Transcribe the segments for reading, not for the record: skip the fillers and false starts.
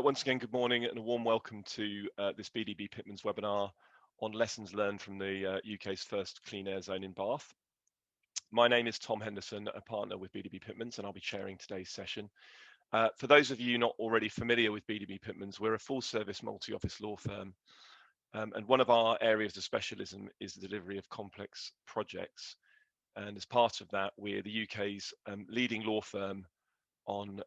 Once again, good morning and a warm welcome to this BDB Pitmans webinar on lessons learned from the UK's first clean air zone in Bath. My name is Tom Henderson, a partner with BDB Pitmans, and I'll be chairing today's session. For those of you not already familiar with BDB Pitmans, we're a full-service multi-office law firm, and one of our areas of specialism is the delivery of complex projects. And as part of that, we're the UK's leading law firm on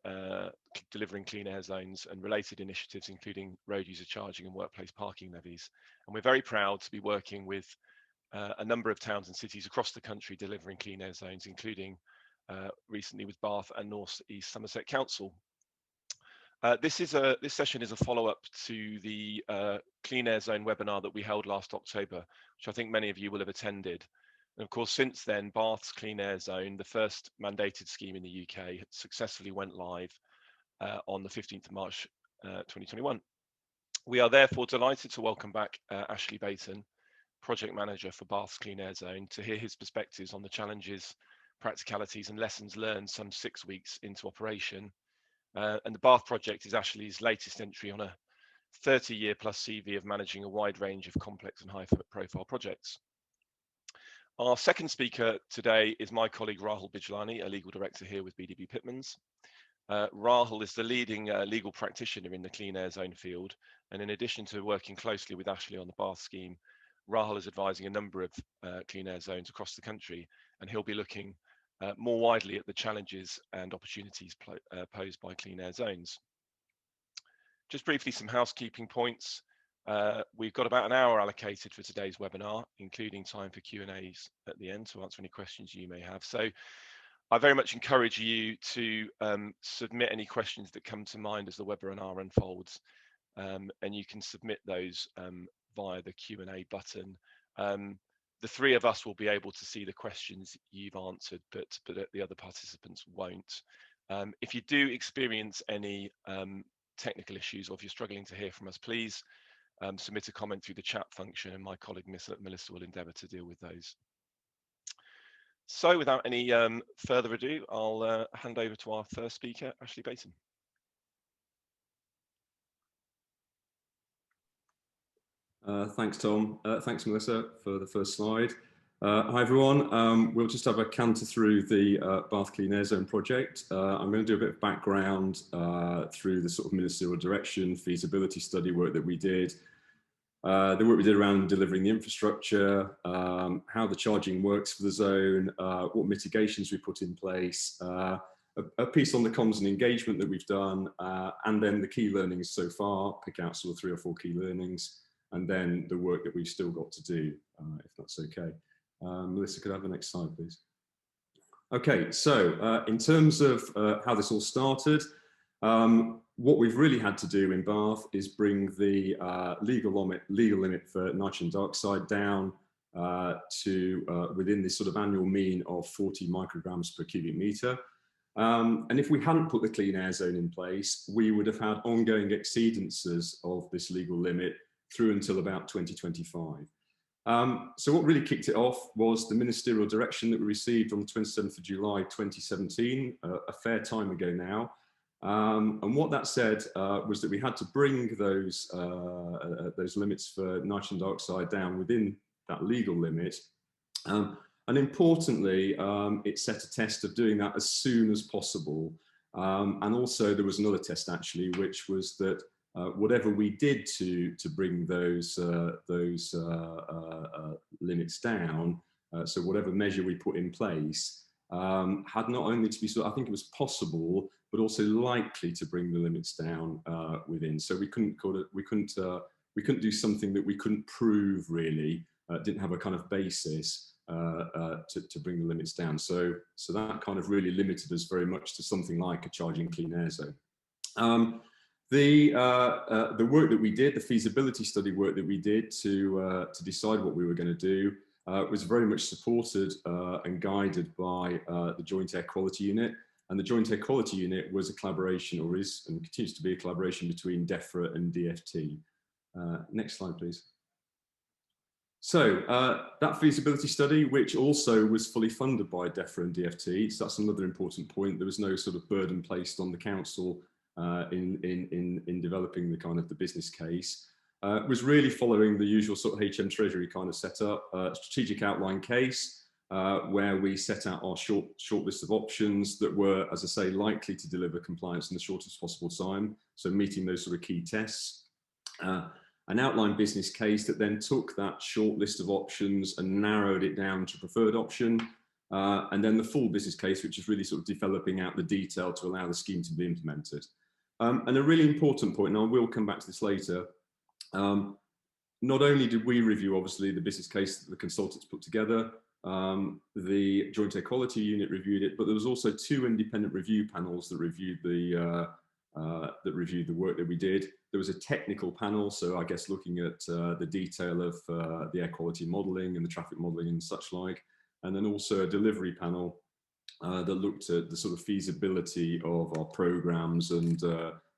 delivering clean air zones and related initiatives, including road user charging and workplace parking levies. And we're very proud to be working with a number of towns and cities across the country delivering clean air zones, including recently with Bath and North East Somerset Council. This session is a follow-up to the Clean Air Zone webinar that we held last October, which I think many of you will have attended. And of course, since then, Bath's Clean Air Zone, the first mandated scheme in the UK, successfully went live on the 15th of March 2021. We are therefore delighted to welcome back Ashley Beighton, Project Manager for Bath's Clean Air Zone, to hear his perspectives on the challenges, practicalities and lessons learned some 6 weeks into operation. And the Bath project is Ashley's latest entry on a 30-year plus CV of managing a wide range of complex and high-profile projects. Our second speaker today is my colleague Rahul Bijlani, a legal director here with BDB Pitmans. Rahul is the leading legal practitioner in the clean air zone field, and in addition to working closely with Ashley on the Bath scheme, Rahul is advising a number of clean air zones across the country, and he'll be looking more widely at the challenges and opportunities posed by clean air zones. Just briefly, some housekeeping points. We've got about an hour allocated for today's webinar, including time for Q&As at the end to answer any questions you may have. So I very much encourage you to submit any questions that come to mind as the webinar unfolds, and you can submit those via the Q&A button. The three of us will be able to see the questions you've answered, but the other participants won't. If you do experience any technical issues, or if you're struggling to hear from us, please submit a comment through the chat function, and my colleague Melissa will endeavour to deal with those. So without any further ado, I'll hand over to our first speaker, Ashley Beighton. Thanks, Tom. Thanks, Melissa, for the first slide. Hi, everyone. We'll just have a canter through the Bath Clean Air Zone project. I'm going to do a bit of background through the sort of ministerial direction, feasibility study work that we did, the work we did around delivering the infrastructure, how the charging works for the zone, what mitigations we put in place, a piece on the comms and engagement that we've done, and then the key learnings so far, pick out sort of 3 or 4 key learnings, and then the work that we've still got to do, if that's okay. Melissa, could I have the next slide, please? Okay, so in terms of how this all started, what we've really had to do in Bath is bring the legal limit for nitrogen dioxide down to within this sort of annual mean of 40 micrograms per cubic metre. And if we hadn't put the clean air zone in place, we would have had ongoing exceedances of this legal limit through until about 2025. So what really kicked it off was the ministerial direction that we received on the 27th of July 2017, a fair time ago now. And what that said was that we had to bring those limits for nitrogen dioxide down within that legal limit. And importantly, it set a test of doing that as soon as possible. And also there was another test actually, which was that whatever we did to bring those limits down, so whatever measure we put in place, had not only to be I think it was possible, but also likely to bring the limits down within. So we couldn't do something that we couldn't prove really, didn't have a kind of basis to bring the limits down. So that kind of really limited us very much to something like a charging clean air zone. The work that we did, the feasibility study work that we did to decide what we were going to do, was very much supported and guided by the Joint Air Quality Unit. And the Joint Air Quality Unit was a collaboration, or is and continues to be a collaboration between DEFRA and DFT. Next slide, please. So that feasibility study, which also was fully funded by DEFRA and DFT, so that's another important point. There was no sort of burden placed on the council in developing the kind of the business case. Was really following the usual sort of HM Treasury kind of setup, strategic outline case, where we set out our short list of options that were, as I say, likely to deliver compliance in the shortest possible time. So meeting those sort of key tests. An outline business case that then took that short list of options and narrowed it down to preferred option. And then the full business case, which is really sort of developing out the detail to allow the scheme to be implemented. And a really important point, and I will come back to this later, not only did we review, obviously, the business case that the consultants put together, the Joint Air Quality Unit reviewed it, but there was also 2 independent review panels that reviewed the work that we did. There was a technical panel, so I guess looking at the detail of the air quality modelling and the traffic modelling and such like, and then also a delivery panel that looked at the sort of feasibility of our programmes and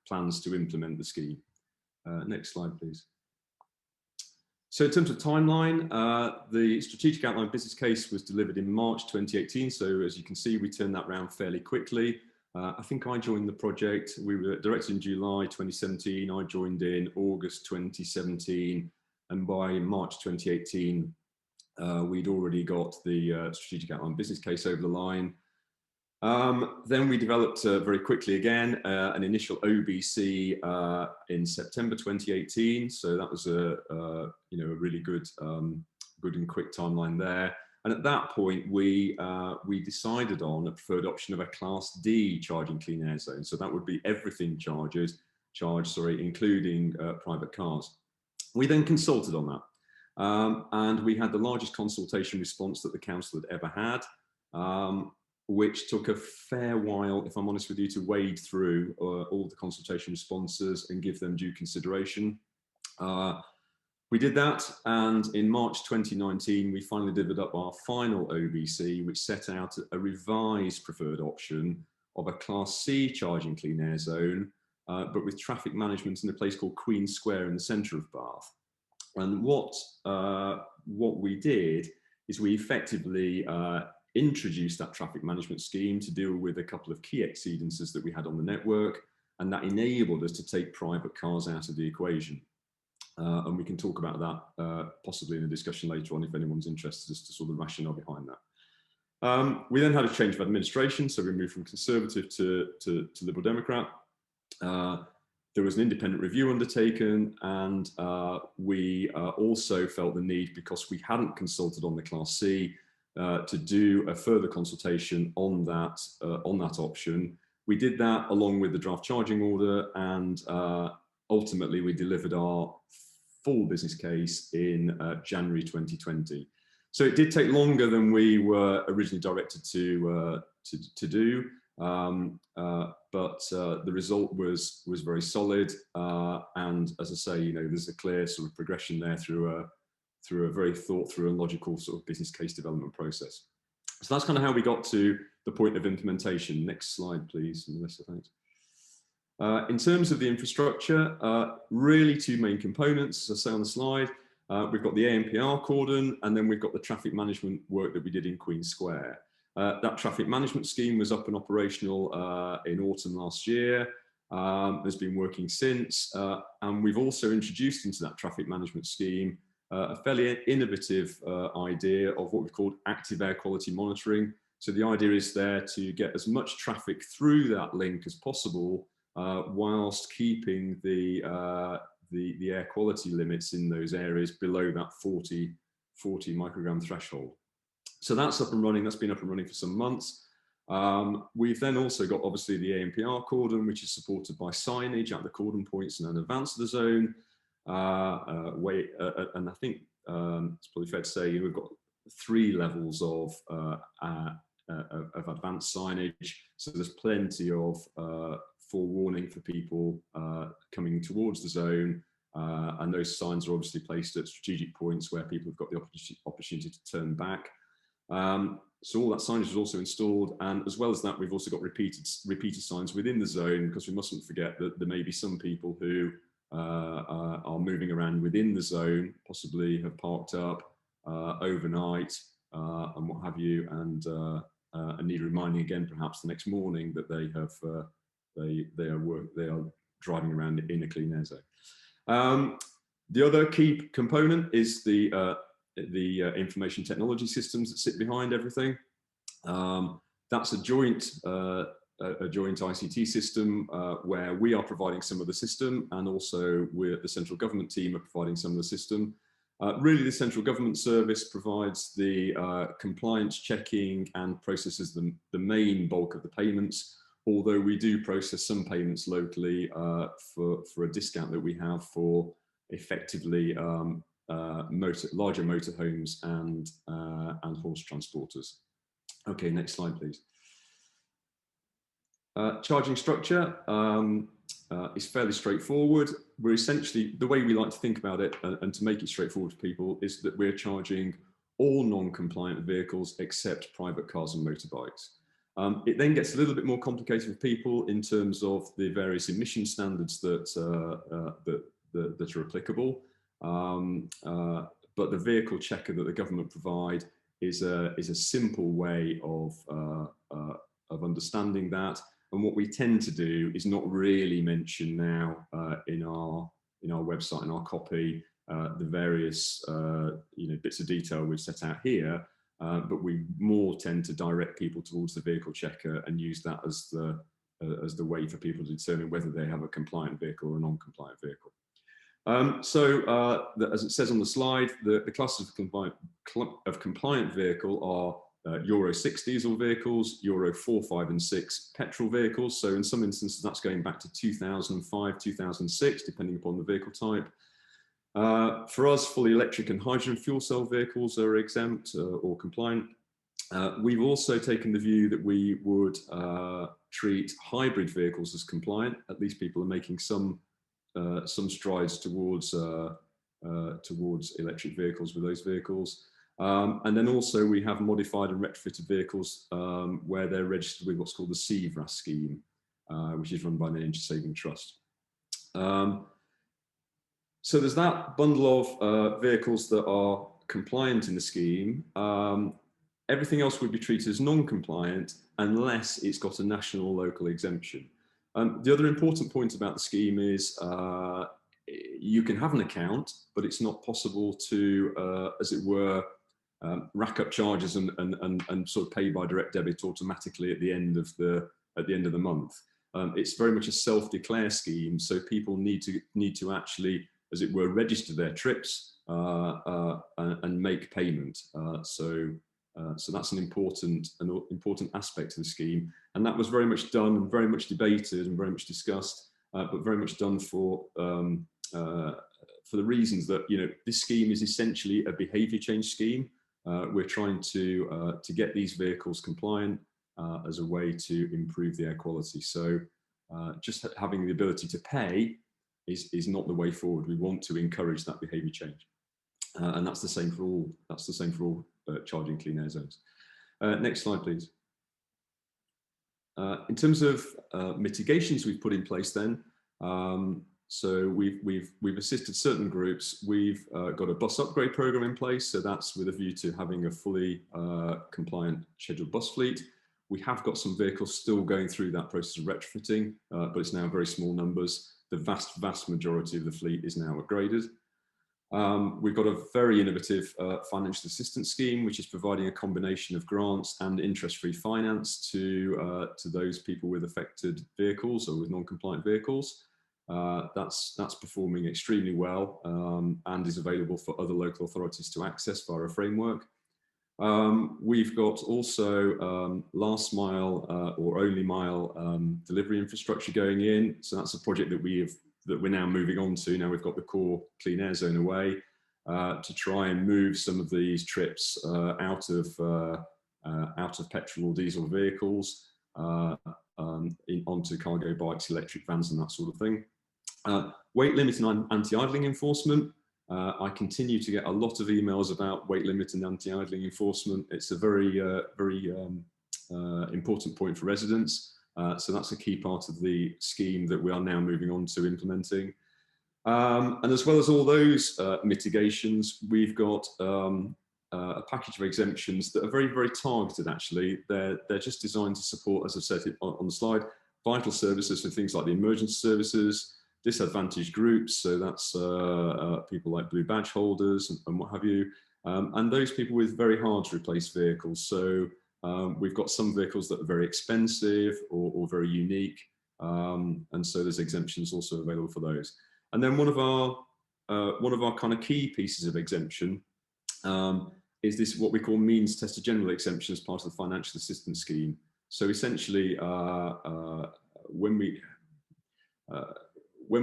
plans to implement the scheme. Next slide, please. So in terms of timeline, the strategic outline business case was delivered in March 2018. So as you can see, we turned that around fairly quickly. I think I joined the project, we were directed in July 2017, I joined in August 2017, and by March 2018, we'd already got the strategic outline business case over the line. Then we developed very quickly again an initial OBC in September 2018. So that was a really good and quick timeline there. And at that point, we decided on a preferred option of a Class D charging clean air zone. So that would be everything charged, including private cars. We then consulted on that. And we had the largest consultation response that the council had ever had, which took a fair while, if I'm honest with you, to wade through all the consultation responses and give them due consideration. We did that, and in March 2019, we finally delivered up our final OBC, which set out a revised preferred option of a Class C charging clean air zone, but with traffic management in a place called Queen Square in the centre of Bath. And what we did is we effectively introduced that traffic management scheme to deal with a couple of key exceedances that we had on the network, and that enabled us to take private cars out of the equation. And we can talk about that possibly in a discussion later on if anyone's interested as to sort of the rationale behind that. We then had a change of administration, so we moved from Conservative to Liberal Democrat. There was an independent review undertaken, and we also felt the need, because we hadn't consulted on the Class C, to do a further consultation on that option. We did that along with the draft charging order, and ultimately we delivered our full business case in January 2020. So it did take longer than we were originally directed to do, but the result was very solid. And as I say, there's a clear sort of progression there through a very thought through and logical sort of business case development process. So that's kind of how we got to the point of implementation. Next slide, please, Melissa, thanks. In terms of the infrastructure, really 2 main components, as I say on the slide. We've got the ANPR cordon, and then we've got the traffic management work that we did in Queen Square. That traffic management scheme was up and operational in autumn last year. Has been working since, and we've also introduced into that traffic management scheme a fairly innovative idea of what we've called active air quality monitoring. So the idea is there to get as much traffic through that link as possible, whilst keeping the air quality limits in those areas below that 40 microgram threshold. So that's up and running. That's been up and running for some months. We've then also got obviously the ANPR cordon, which is supported by signage at the cordon points and in advance of the zone. And I think it's probably fair to say we've got 3 levels of advanced signage. So there's plenty of forewarning for people coming towards the zone, and those signs are obviously placed at strategic points where people have got the opportunity to turn back. So all that signage is also installed, and as well as that, we've also got repeater signs within the zone, because we mustn't forget that there may be some people who are moving around within the zone, possibly have parked up overnight and what have you, and need reminding again perhaps the next morning that they have they are driving around in a clean air zone. The other key component is the information technology systems that sit behind everything. That's a joint ICT system where we are providing some of the system, and also the central government team are providing some of the system. Really, the central government service provides the compliance checking and processes the main bulk of the payments, although we do process some payments locally for a discount that we have for effectively larger motorhomes and horse transporters. Okay, next slide, please. Charging structure is fairly straightforward. We're essentially, the way we like to think about it, and to make it straightforward for people, is that we're charging all non-compliant vehicles except private cars and motorbikes. It then gets a little bit more complicated for people in terms of the various emission standards that are applicable. But the vehicle checker that the government provide is a simple way of understanding that. And what we tend to do is not really mention now in our website and our copy the various bits of detail we've set out here, but we more tend to direct people towards the vehicle checker and use that as the way for people to determine whether they have a compliant vehicle or a non-compliant vehicle. As it says on the slide, the classes of compliant vehicle are Euro 6 diesel vehicles, Euro 4, 5 and 6 petrol vehicles. So in some instances that's going back to 2005, 2006, depending upon the vehicle type. For us, fully electric and hydrogen fuel cell vehicles are exempt or compliant. We've also taken the view that we would treat hybrid vehicles as compliant. At least people are making some strides towards electric vehicles with those vehicles. And then also we have modified and retrofitted vehicles where they're registered with what's called the CVRAS scheme, which is run by the Energy Saving Trust. So there's that bundle of vehicles that are compliant in the scheme. Everything else would be treated as non-compliant unless it's got a national or local exemption. The other important point about the scheme is you can have an account, but it's not possible to, as it were, rack up charges and sort of pay by direct debit automatically at the end of the month. It's very much a self-declare scheme, so people need to actually, as it were, register their trips and make payment. So that's an important aspect of the scheme, and that was very much done and very much debated and very much discussed, but very much done for the reasons that this scheme is essentially a behaviour change scheme. We're trying to get these vehicles compliant as a way to improve the air quality. So just having the ability to pay is not the way forward. We want to encourage that behaviour change, and that's the same for all. That's the same for all charging clean air zones. Next slide, please. In terms of mitigations we've put in place, then. So we've assisted certain groups. We've got a bus upgrade program in place, so that's with a view to having a fully compliant scheduled bus fleet. We have got some vehicles still going through that process of retrofitting, but it's now very small numbers. The vast majority of the fleet is now upgraded. We've got a very innovative financial assistance scheme, which is providing a combination of grants and interest-free finance to those people with affected vehicles or with non-compliant vehicles. That's performing extremely well and is available for other local authorities to access via a framework. We've got also last mile or only mile delivery infrastructure going in. So that's a project that we're now moving on to. Now we've got the core clean air zone away to try and move some of these trips out of petrol or diesel vehicles onto cargo bikes, electric vans, and that sort of thing. Weight limit and anti-idling enforcement. I continue to get a lot of emails about weight limit and anti-idling enforcement. It's a very important point for residents. So that's a key part of the scheme that we are now moving on to implementing. And as well as all those mitigations, we've got a package of exemptions that are very targeted, actually. They're just designed to support, as I've said on the slide, vital services, so things like the emergency services, disadvantaged groups, so that's people like blue badge holders and what have you, and those people with very hard to replace vehicles. So we've got some vehicles that are very expensive or very unique, and so there's exemptions also available for those. And then one of our kind of key pieces of exemption is this what we call means tested general exemption as part of the financial assistance scheme. So essentially, when we let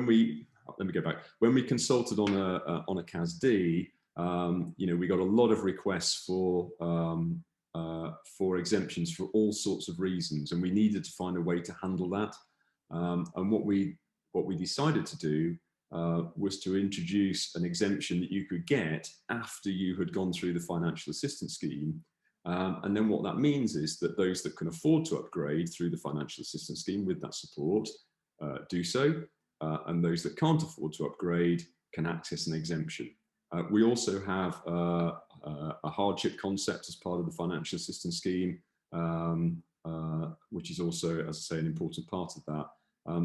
me go back. When we consulted on a CAZ-D, you know, we got a lot of requests for exemptions for all sorts of reasons, and we needed to find a way to handle that. And what we decided to do was to introduce an exemption that you could get after you had gone through the financial assistance scheme. And then what that means is that those that can afford to upgrade through the financial assistance scheme with that support do so, and those that can't afford to upgrade can access an exemption. We also have a hardship concept as part of the financial assistance scheme, which is also, as I say, an important part of that.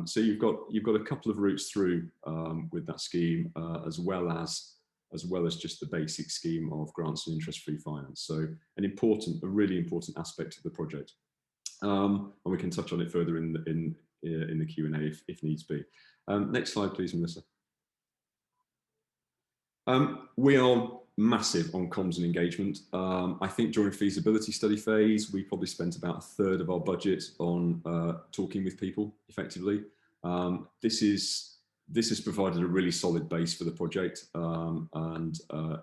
So you've got a couple of routes through with that scheme, as well as just the basic scheme of grants and interest-free finance. So a really important aspect of the project, and we can touch on it further in the Q&A if needs be. Next slide, please, Melissa. We are massive on comms and engagement. I think during feasibility study phase, we probably spent about 1/3 of our budget on talking with people effectively. This has provided a really solid base for the project, and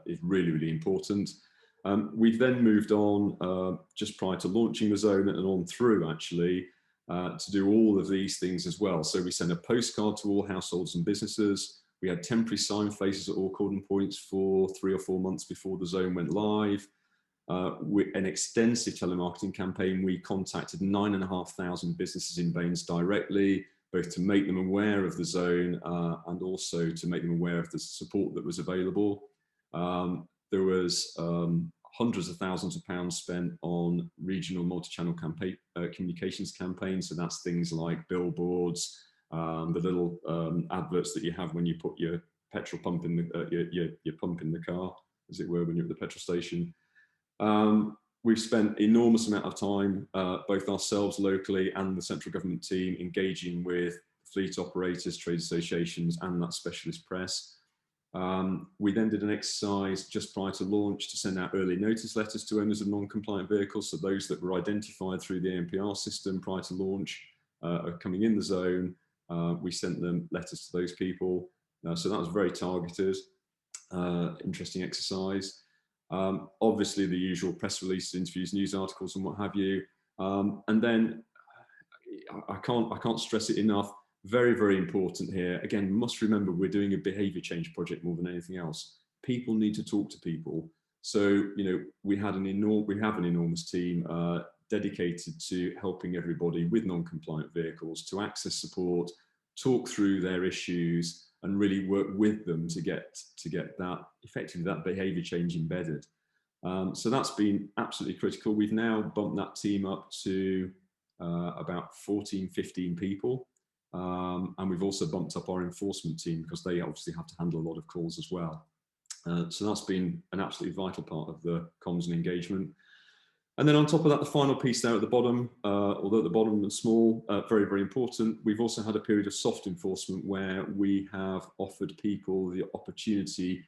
is really, really important. We've then moved on just prior to launching the zone and on through actually to do all of these things as well. So we sent a postcard to all households and businesses. We had temporary sign faces at all cordon points for 3 or 4 months before the zone went live. An extensive telemarketing campaign. We contacted 9,500 businesses in Baines directly, both to make them aware of the zone and also to make them aware of the support that was available. There was hundreds of thousands of pounds spent on regional multi-channel campaign, communications campaigns. So that's things like billboards, the little adverts that you have when you put your petrol pump in the your pump in the car, as it were, when you're at the petrol station. We've spent enormous amount of time, both ourselves locally and the central government team, engaging with fleet operators, trade associations, and that specialist press. We then did an exercise just prior to launch to send out early notice letters to owners of non-compliant vehicles. So those that were identified through the ANPR system prior to launch are coming in the zone. We sent them letters to those people. So that was very targeted, interesting exercise. Obviously the usual press releases, interviews, news articles and what have you. And then I can't stress it enough. Very, very important here. Again, must remember we're doing a behaviour change project more than anything else. People need to talk to people. So, you know, we have an enormous team dedicated to helping everybody with non-compliant vehicles to access support, talk through their issues, and really work with them to get that effectively that behaviour change embedded. So that's been absolutely critical. We've now bumped that team up to about 14, 15 people. And we've also bumped up our enforcement team because they obviously have to handle a lot of calls as well. So that's been an absolutely vital part of the comms and engagement. And then on top of that, the final piece there at the bottom, although at the bottom and small, very, very important, we've also had a period of soft enforcement where we have offered people the opportunity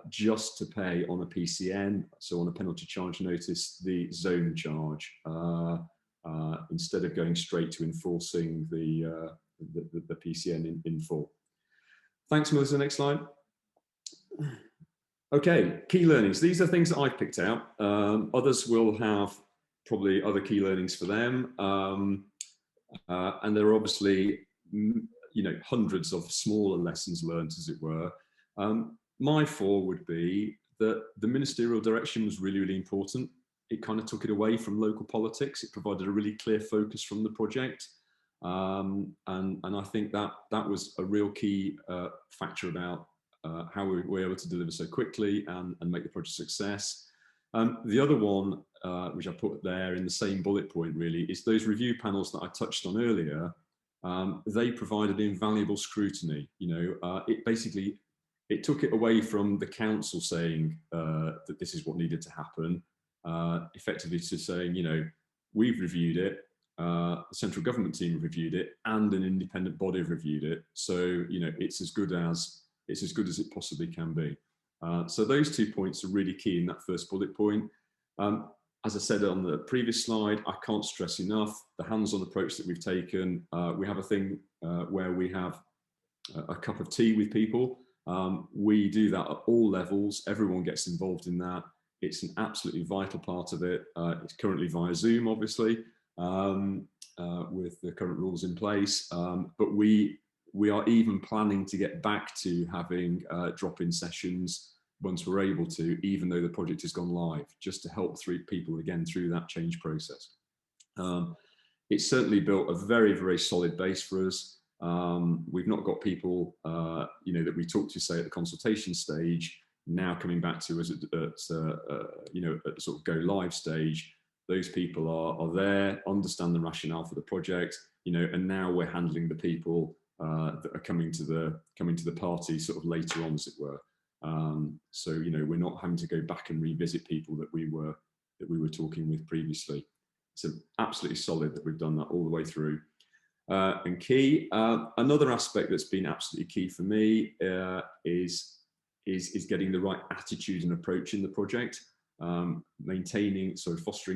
just to pay on a PCN, so on a penalty charge notice, the zone charge, instead of going straight to enforcing the PCN in full. Thanks, Melissa. Next slide. Okay, key learnings. These are things that I've picked out. Others will have probably other key learnings for them. And there are obviously, you know, hundreds of smaller lessons learned, as it were. My 4 would be that the ministerial direction was really, really important. It kind of took it away from local politics. It provided a really clear focus from the project. And I think that was a real key factor about how we were able to deliver so quickly and make the project a success. The other one, which I put there in the same bullet point really, is those review panels that I touched on earlier. they provided invaluable scrutiny. It took it away from the council saying that this is what needed to happen, effectively to saying, we've reviewed it, the central government team reviewed it, and an independent body have reviewed it. So, it's as good as it possibly can be. So those 2 points are really key in that first bullet point. As I said on the previous slide, I can't stress enough the hands-on approach that we've taken. We have a thing where we have a cup of tea with people. We do that at all levels. Everyone gets involved in that. It's an absolutely vital part of it. It's currently via Zoom, obviously, with the current rules in place. But we are even planning to get back to having drop-in sessions once we're able to, even though the project has gone live, just to help people again through that change process. It's certainly built a very, very solid base for us. We've not got people, that we talk to, say, at the consultation stage, now coming back to us at the sort of go live stage. Those people are there, understand the rationale for the project, and now we're handling the people that are coming to the party sort of later on, as it were. So we're not having to go back and revisit people that we were talking with previously. So absolutely solid that we've done that all the way through. And key, another aspect that's been absolutely key for me is getting the right attitude and approach in the project, fostering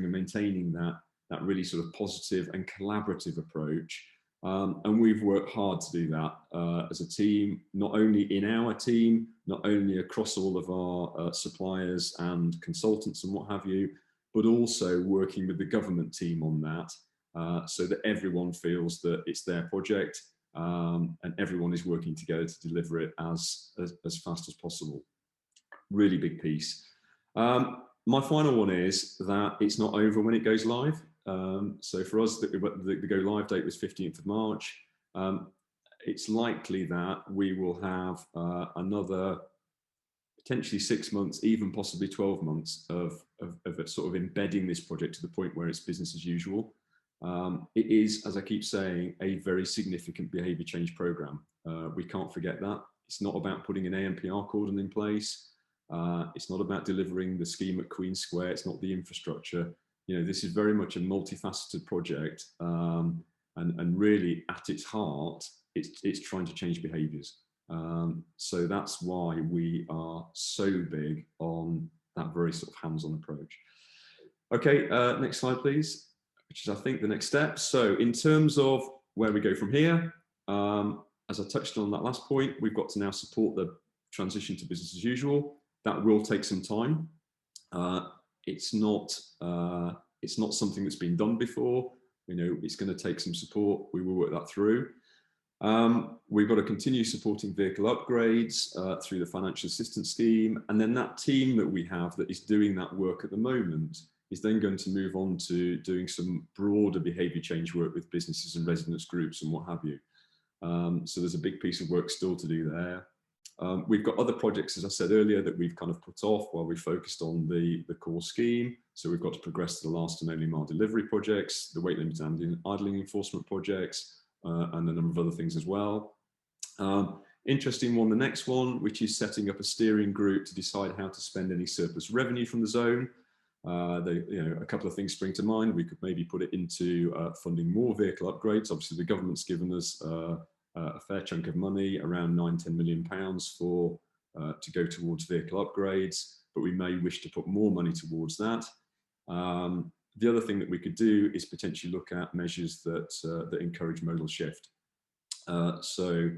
and maintaining that really sort of positive and collaborative approach. And we've worked hard to do that as a team, not only in our team, not only across all of our suppliers and consultants and what have you, but also working with the government team on that, so that everyone feels that it's their project, and everyone is working together to deliver it as fast as possible. Really big piece. My final one is that it's not over when it goes live. So for us, the go live date was 15th of March. It's likely that we will have another potentially 6 months, even possibly 12 months of sort of embedding this project to the point where it's business as usual. It is, as I keep saying, a very significant behaviour change programme. We can't forget that. It's not about putting an ANPR cordon in place. It's not about delivering the scheme at Queen Square. It's not the infrastructure. This is very much a multifaceted project, and really at its heart, it's trying to change behaviours. So that's why we are so big on that very sort of hands-on approach. Okay, next slide, please, which is, I think, the next step. So in terms of where we go from here, as I touched on that last point, we've got to now support the transition to business as usual. That will take some time. It's not something that's been done before. It's going to take some support. We will work that through. We've got to continue supporting vehicle upgrades through the financial assistance scheme. And then that team that we have that is doing that work at the moment is then going to move on to doing some broader behaviour change work with businesses and residents groups and what have you. So there's a big piece of work still to do there. We've got other projects, as I said earlier, that we've kind of put off while we focused on the core scheme. So we've got to progress to the last and only mile delivery projects, the weight limit and idling enforcement projects, and a number of other things as well. Interesting one, the next one, which is setting up a steering group to decide how to spend any surplus revenue from the zone. A couple of things spring to mind. We could maybe put it into funding more vehicle upgrades. Obviously, the government's given us a fair chunk of money, around £9–10 million to go towards vehicle upgrades, but we may wish to put more money towards that. The other thing that we could do is potentially look at measures that encourage modal shift. So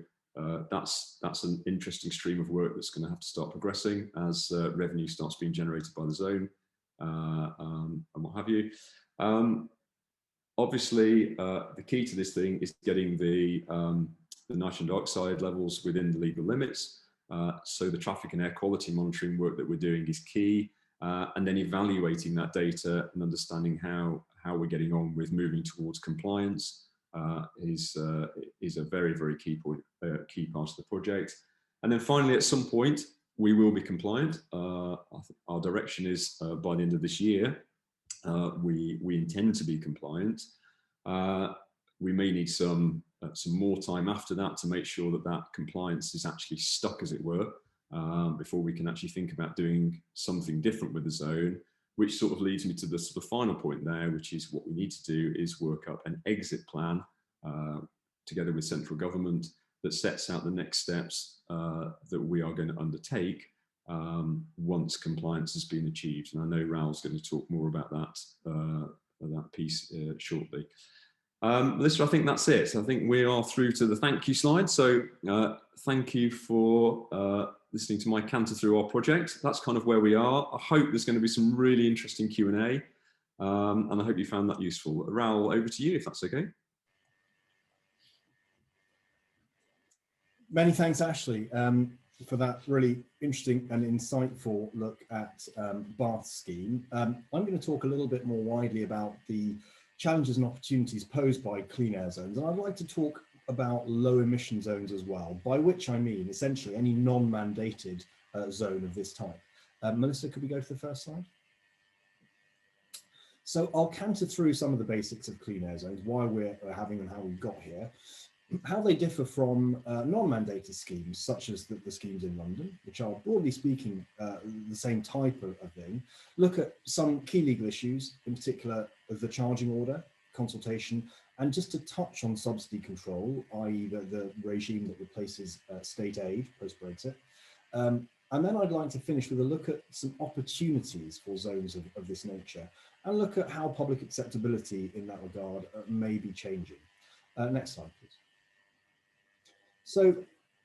that's an interesting stream of work that's going to have to start progressing as revenue starts being generated by the zone, and what have you. Obviously, the key to this thing is getting the nitrogen dioxide levels within the legal limits. So the traffic and air quality monitoring work that we're doing is key, and then evaluating that data and understanding how we're getting on with moving towards compliance is a very, very key point, key part of the project. And then finally, at some point, we will be compliant. Our direction is by the end of this year, we intend to be compliant. We may need some some more time after that to make sure that that compliance is actually stuck, as it were, before we can actually think about doing something different with the zone, which sort of leads me to the sort of final point there, which is what we need to do is work up an exit plan together with central government that sets out the next steps that we are going to undertake once compliance has been achieved. And I know Raoul's going to talk more about that piece shortly. Melissa, I think that's it. So I think we are through to the thank you slide. So thank you for listening to my canter through our project. That's kind of where we are. I hope there's going to be some really interesting Q&A, and I hope you found that useful. Raoul, over to you, if that's okay. Many thanks, Ashley, for that really interesting and insightful look at Bath scheme. I'm going to talk a little bit more widely about the challenges and opportunities posed by clean air zones, and I'd like to talk about low emission zones as well, by which I mean essentially any non-mandated zone of this type. Melissa, could we go to the first slide? So I'll canter through some of the basics of clean air zones, why we're having and how we got here, how they differ from non-mandated schemes, such as the schemes in London, which are broadly speaking the same type of thing, look at some key legal issues, in particular the charging order, consultation, and just to touch on subsidy control, i.e. the regime that replaces state aid post-Brexit. And then I'd like to finish with a look at some opportunities for zones of this nature, and look at how public acceptability in that regard may be changing. Next slide, please. So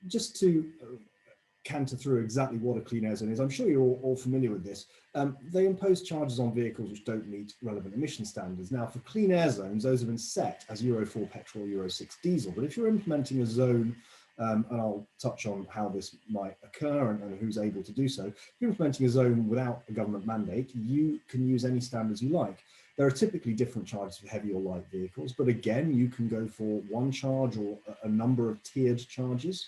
just to canter through exactly what a clean air zone is, I'm sure you're all familiar with this. They impose charges on vehicles which don't meet relevant emission standards. Now, for clean air zones, those have been set as Euro 4 petrol, Euro 6 diesel. But if you're implementing a zone, and I'll touch on how this might occur and who's able to do so, if you're implementing a zone without a government mandate, you can use any standards you like. There are typically different charges for heavy or light vehicles, but again, you can go for one charge or a number of tiered charges.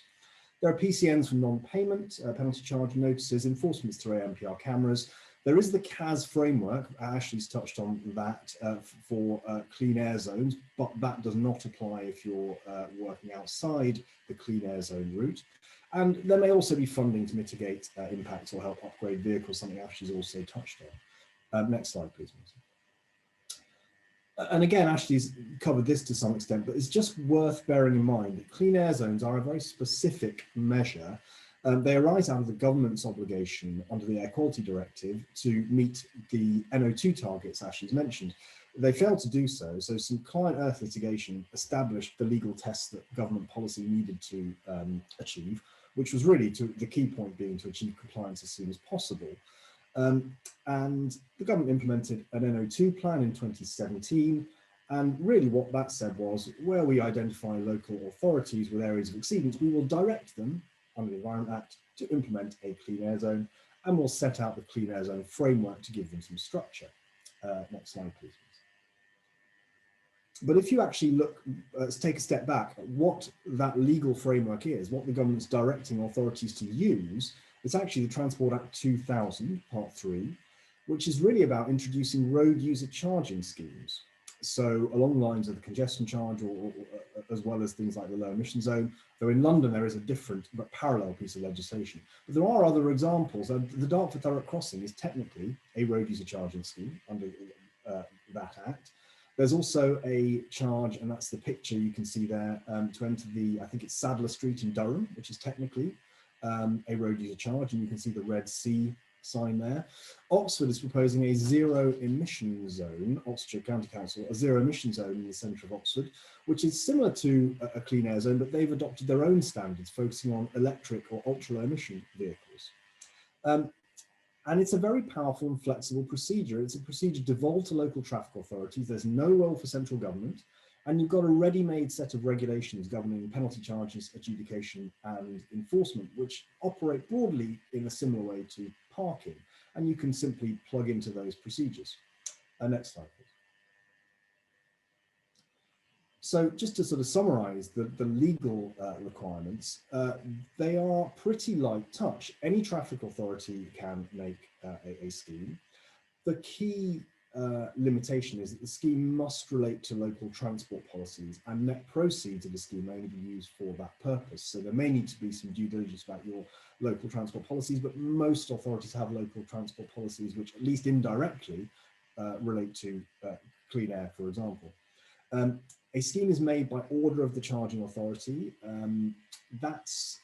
There are PCNs for non-payment, penalty charge notices, enforcements through AMPR cameras. There is the CAZ framework, Ashley's touched on that, for clean air zones, but that does not apply if you're working outside the clean air zone route. And there may also be funding to mitigate impacts or help upgrade vehicles, something Ashley's also touched on. Next slide, please. And again, Ashley's covered this to some extent, but it's just worth bearing in mind that clean air zones are a very specific measure. They arise out of the government's obligation under the Air Quality Directive to meet the NO2 targets Ashley's mentioned. They failed to do so, so some client earth litigation established the legal tests that government policy needed to achieve, which was really the key point being to achieve compliance as soon as possible. And the government implemented an NO2 plan in 2017, and really what that said was, where we identify local authorities with areas of exceedance, we will direct them under the Environment Act to implement a clean air zone, and we'll set out the clean air zone framework to give them some structure. Next slide, please. But if you actually look, let's take a step back at what that legal framework is, what the government's directing authorities to use. It's actually the Transport Act 2000, Part 3, which is really about introducing road user charging schemes. So along the lines of the congestion charge, or as well as things like the low emission zone, though in London there is a different but parallel piece of legislation. But there are other examples. The Dartford Thurrock Crossing is technically a road user charging scheme under that act. There's also a charge, and that's the picture you can see there, to enter the, I think it's Sadler Street in Durham, which is technically a road user charge, and you can see the red C sign there. Oxford is proposing a zero emission zone, Oxfordshire County Council, a zero emission zone in the centre of Oxford, which is similar to a clean air zone, but they've adopted their own standards, focusing on electric or ultra low emission vehicles. And it's a very powerful and flexible procedure. It's a procedure devolved to local traffic authorities. There's no role for central government. And you've got a ready-made set of regulations governing penalty charges, adjudication, and enforcement, which operate broadly in a similar way to parking. And you can simply plug into those procedures. Next slide, please. So just to sort of summarize the legal requirements, they are pretty light touch. Any traffic authority can make a scheme. The key limitation is that the scheme must relate to local transport policies, and net proceeds of the scheme may only be used for that purpose. So there may need to be some due diligence about your local transport policies, but most authorities have local transport policies which, at least indirectly, relate to clean air, for example. A scheme is made by order of the charging authority. That's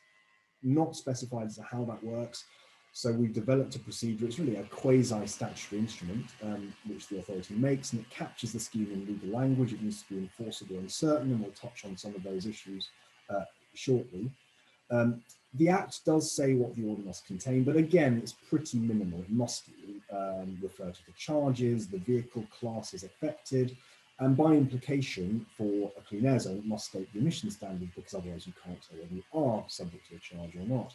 not specified as to how that works. So we've developed a procedure. It's really a quasi-statutory instrument which the authority makes, and it captures the scheme in legal language. It needs to be enforceable and certain, and we'll touch on some of those issues shortly. The Act does say what the order must contain, but again, it's pretty minimal. It must refer to the charges, the vehicle classes affected, and by implication, for a clean air zone, it must state the emission standard, because otherwise you can't say whether you are subject to a charge or not.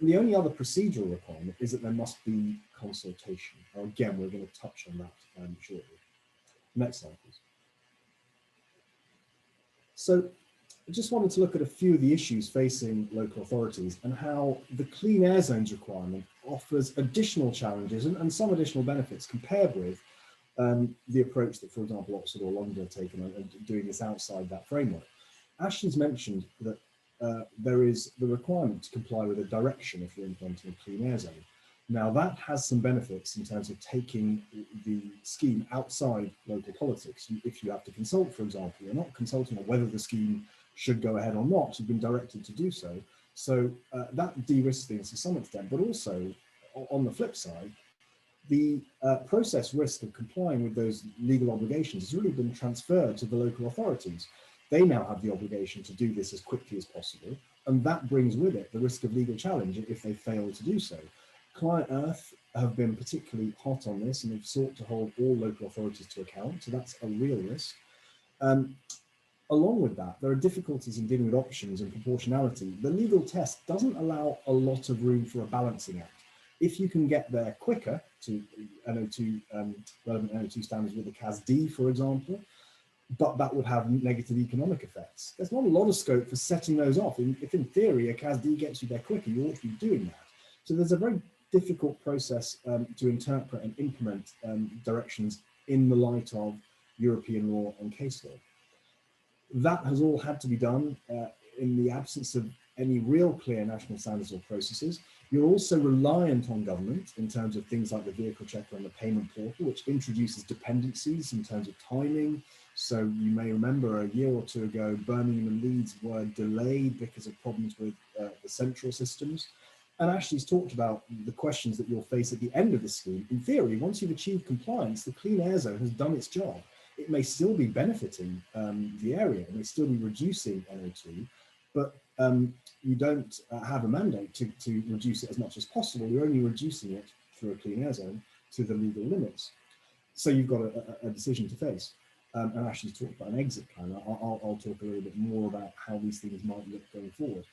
The only other procedural requirement is that there must be consultation. Now, again, we're going to touch on that shortly. Next slide, please. So I just wanted to look at a few of the issues facing local authorities and how the clean air zones requirement offers additional challenges and some additional benefits compared with the approach that, for example, Oxford or London have taken and doing this outside that framework. Ashley's mentioned that there is the requirement to comply with a direction if you're implementing a clean air zone. Now that has some benefits in terms of taking the scheme outside local politics. If you have to consult, for example, you're not consulting on whether the scheme should go ahead or not, you've been directed to do so. So that de-risks things to some extent, but also on the flip side, the process risk of complying with those legal obligations has really been transferred to the local authorities. They now have the obligation to do this as quickly as possible, and that brings with it the risk of legal challenge if they fail to do so. Client Earth have been particularly hot on this, and they've sought to hold all local authorities to account, so that's a real risk. Along with that, there are difficulties in dealing with options and proportionality. The legal test doesn't allow a lot of room for a balancing act. If you can get there quicker to NO2, relevant NO2 standards with the CAZD, for example, but that would have negative economic effects. There's not a lot of scope for setting those off. If in theory a CAZD gets you there quicker, you ought to be doing that. So there's a very difficult process to interpret and implement directions in the light of European law and case law. That has all had to be done in the absence of any real clear national standards or processes. You're also reliant on government in terms of things like the vehicle checker and the payment portal, which introduces dependencies in terms of timing. So you may remember a year or two ago, Birmingham and Leeds were delayed because of problems with the central systems. And Ashley's talked about the questions that you'll face at the end of the scheme. In theory, once you've achieved compliance, the Clean Air Zone has done its job. It may still be benefiting the area, it may still be reducing NO2, but you don't have a mandate to reduce it as much as possible. You're only reducing it through a Clean Air Zone to the legal limits. So you've got a decision to face. And Ashley's talked about an exit plan. I'll talk a little bit more about how these things might look going forward.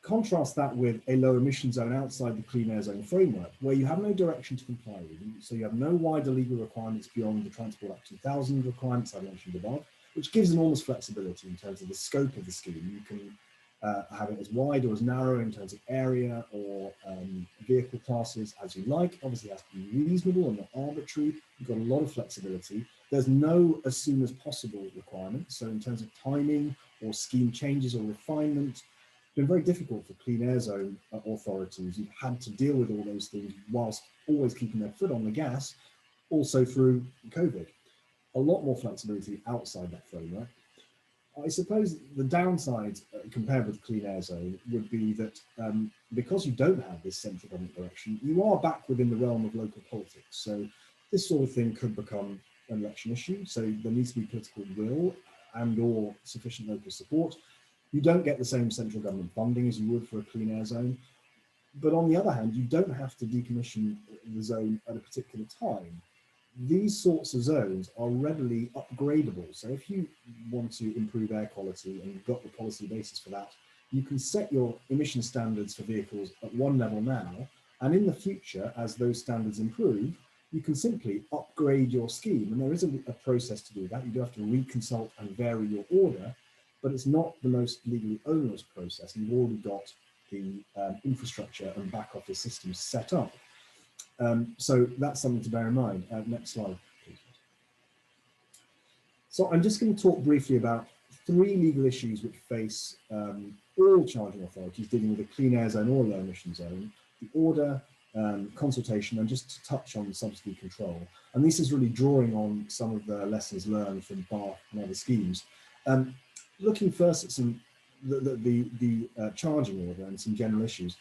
Contrast that with a low emission zone outside the Clean Air Zone framework, where you have no direction to comply with. So you have no wider legal requirements beyond the Transport Act 2000 requirements I mentioned above, which gives enormous flexibility in terms of the scope of the scheme. You can have it as wide or as narrow in terms of area or vehicle classes as you like. Obviously, it has to be reasonable and not arbitrary. You've got a lot of flexibility. There's no as soon as possible requirement. So in terms of timing or scheme changes or refinement, it's been very difficult for Clean Air Zone authorities. You've had to deal with all those things whilst always keeping their foot on the gas, also through COVID. A lot more flexibility outside that framework. I suppose the downside compared with Clean Air Zone would be that because you don't have this central government direction, you are back within the realm of local politics. So this sort of thing could become an election issue. So there needs to be political will and or sufficient local support. You don't get the same central government funding as you would for a Clean Air Zone. But on the other hand, you don't have to decommission the zone at a particular time. These sorts of zones are readily upgradable. So if you want to improve air quality and you've got the policy basis for that, you can set your emission standards for vehicles at one level now, and in the future, as those standards improve, you can simply upgrade your scheme. And there is a process to do that. You do have to reconsult and vary your order, but it's not the most legally onerous process. You've already got the infrastructure and back office systems set up. So that's something to bear in mind. Next slide, please. So I'm just going to talk briefly about 3 legal issues which face all charging authorities dealing with a clean air zone or low emission zone: the order, consultation, and just to touch on subsidy control. And this is really drawing on some of the lessons learned from Bath and other schemes. Looking first at some the charging order and some general issues,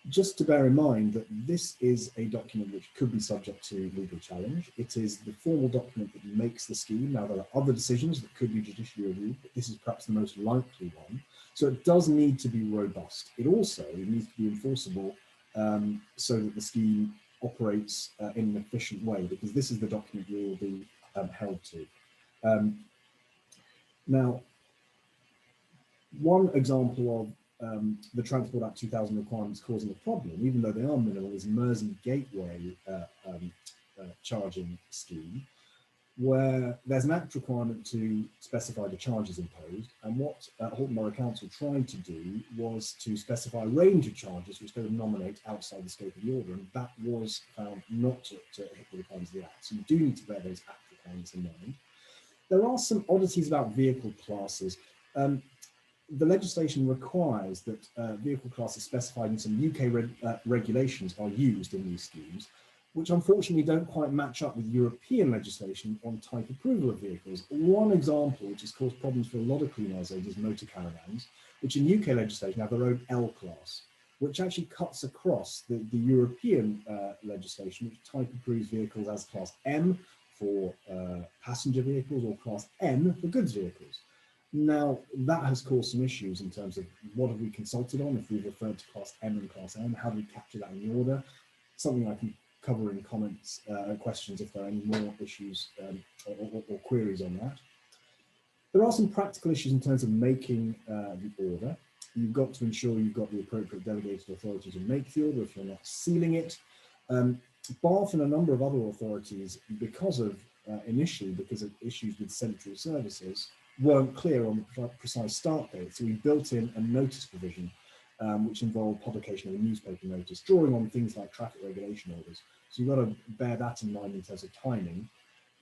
just to bear in mind that this is a document which could be subject to legal challenge. It is the formal document that makes the scheme. Now, there are other decisions that could be judicially reviewed, but this is perhaps the most likely one. So it does need to be robust. It also needs to be enforceable so that the scheme operates in an efficient way, because this is the document we will be held to. Now, one example of the Transport Act 2000 requirements causing a problem, even though they are minimal, is Mersey Gateway charging scheme, where there's an act requirement to specify the charges imposed. And what Horton Borough Council tried to do was to specify a range of charges which they would nominate outside the scope of the order, and that was found not to hit the requirements of the Act. So you do need to bear those Act requirements in mind. There are some oddities about vehicle classes. The legislation requires that vehicle classes specified in some UK regulations are used in these schemes, which unfortunately don't quite match up with European legislation on type approval of vehicles. One example which has caused problems for a lot of clean air zones is motor caravans, which in UK legislation have their own L class, which actually cuts across the European legislation, which type approves vehicles as class M for passenger vehicles or class N for goods vehicles. Now, that has caused some issues in terms of what have we consulted on, if we've referred to class M and class N, how do we capture that in the order? Something I can cover in comments and questions if there are any more issues or queries on that. There are some practical issues in terms of making the order. You've got to ensure you've got the appropriate delegated authority to make the order if you're not sealing it. Bath and a number of other authorities, initially because of issues with central services, weren't clear on the precise start date. So we built in a notice provision, which involved publication of a newspaper notice, drawing on things like traffic regulation orders. So you've got to bear that in mind in terms of timing.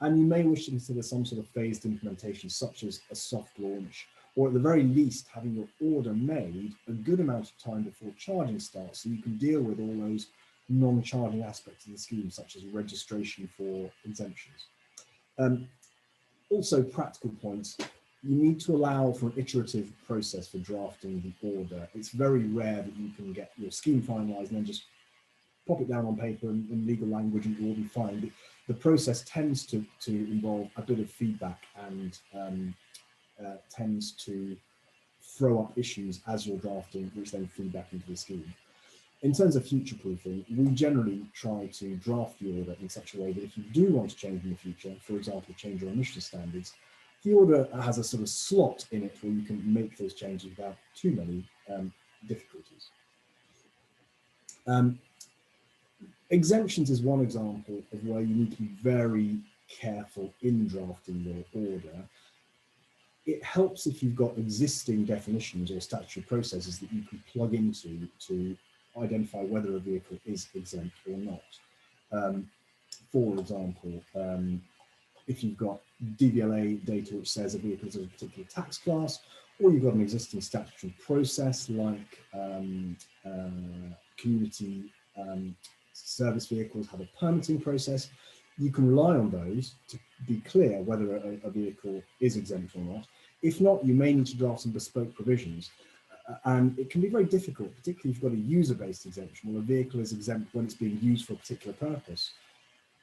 And you may wish to consider some sort of phased implementation, such as a soft launch, or at the very least, having your order made a good amount of time before charging starts, so you can deal with all those non-charging aspects of the scheme, such as registration for exemptions. Also, practical points. You need to allow for an iterative process for drafting the order. It's very rare that you can get your scheme finalised and then just pop it down on paper in legal language and it will be fine. The process tends to involve a bit of feedback and tends to throw up issues as you're drafting, which then feed back into the scheme. In terms of future proofing, we generally try to draft the order in such a way that if you do want to change in the future, for example, change your emission standards, the order has a sort of slot in it where you can make those changes without too many difficulties. Exemptions is one example of where you need to be very careful in drafting your order. It helps if you've got existing definitions or statutory processes that you can plug into to identify whether a vehicle is exempt or not. For example, if you've got DVLA data which says a vehicle is a particular tax class, or you've got an existing statutory process like community service vehicles have a permitting process, you can rely on those to be clear whether a vehicle is exempt or not. If not, you may need to draft some bespoke provisions. And it can be very difficult, particularly if you've got a user-based exemption, where a vehicle is exempt when it's being used for a particular purpose.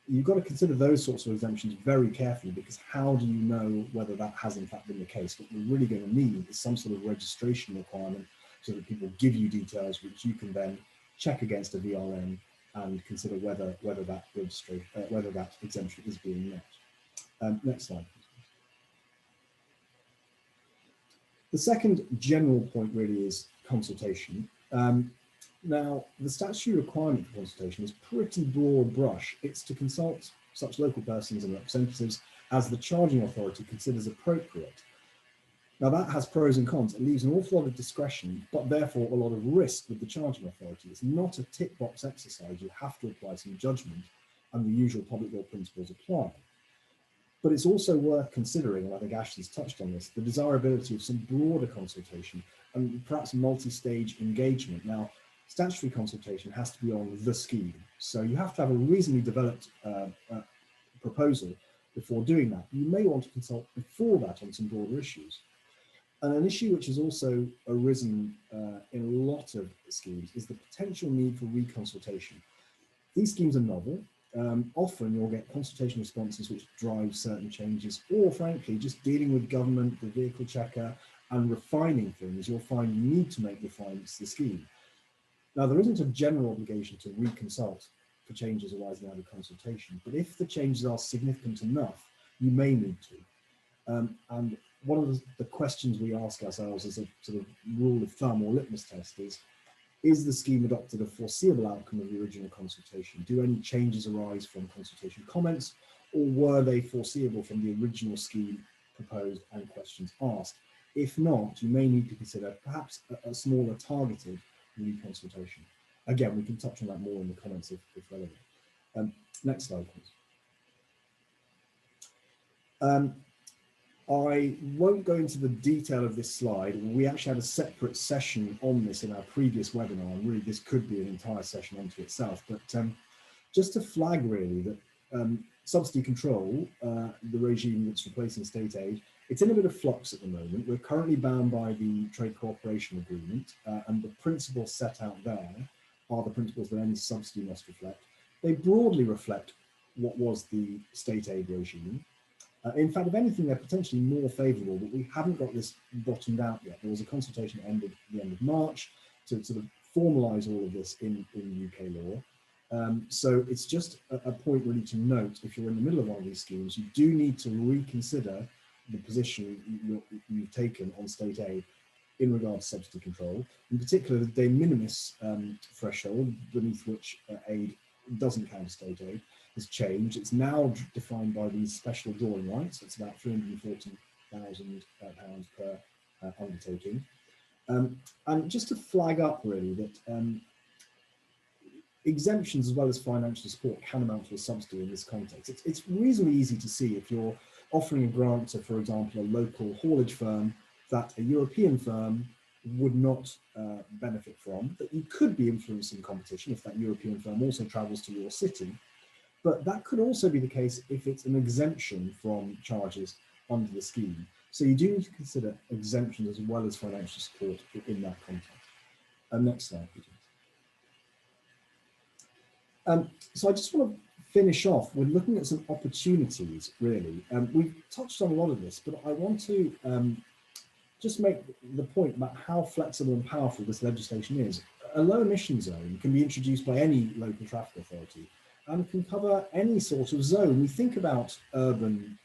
You've got to consider those sorts of exemptions very carefully, because how do you know whether that has in fact been the case? What we're really going to need is some sort of registration requirement so that people give you details which you can then check against a VRM and consider whether that registration, whether that exemption is being met. Next slide, please. The second general point really is consultation. Now, the statutory requirement for consultation is pretty broad brush. It's to consult such local persons and representatives as the charging authority considers appropriate. Now that has pros and cons. It leaves an awful lot of discretion, but therefore a lot of risk with the charging authority. It's not a tick box exercise. You have to apply some judgment, and the usual public law principles apply. But it's also worth considering, and I think Ashley's touched on this, the desirability of some broader consultation and perhaps multi-stage engagement. Now, statutory consultation has to be on the scheme. So you have to have a reasonably developed proposal before doing that. You may want to consult before that on some broader issues. And an issue which has also arisen in a lot of schemes is the potential need for reconsultation. These schemes are novel. Often you'll get consultation responses which drive certain changes, or frankly, just dealing with government, the vehicle checker, and refining things, you'll find you need to make refinements to the scheme. Now, there isn't a general obligation to reconsult for changes arising out of consultation, but if the changes are significant enough, you may need to. And one of the questions we ask ourselves as a sort of rule of thumb or litmus test is the scheme adopted a foreseeable outcome of the original consultation? Do any changes arise from consultation comments, or were they foreseeable from the original scheme proposed and questions asked? If not, you may need to consider perhaps a smaller targeted reconsultation. Again, we can touch on that more in the comments if relevant. Next slide, please. I won't go into the detail of this slide. We actually had a separate session on this in our previous webinar, and really this could be an entire session unto itself. But just to flag really that subsidy control, the regime that's replacing state aid, it's in a bit of flux at the moment. We're currently bound by the Trade Cooperation Agreement, and the principles set out there are the principles that any subsidy must reflect. They broadly reflect what was the state aid regime. In fact, if anything, they're potentially more favourable, but we haven't got this bottomed out yet. There was a consultation at the end of March to sort of formalise all of this in UK law. So it's just a point really to note, if you're in the middle of one of these schemes, you do need to reconsider the position you've taken on state aid in regard to subsidy control, in particular the de minimis threshold beneath which aid doesn't count as state aid has changed. It's now defined by these special drawing rights. It's about £340,000 per undertaking. And just to flag up really that exemptions as well as financial support can amount to a subsidy in this context. It's reasonably easy to see if you're offering a grant to, for example, a local haulage firm that a European firm would not benefit from, that you could be influencing competition if that European firm also travels to your city. But that could also be the case if it's an exemption from charges under the scheme. So you do need to consider exemptions as well as financial support in that context. Next slide, please. So I just want to finish off with looking at some opportunities, really. We've touched on a lot of this, but I want to just make the point about how flexible and powerful this legislation is. A low emission zone can be introduced by any local traffic authority and can cover any sort of zone. We think about urban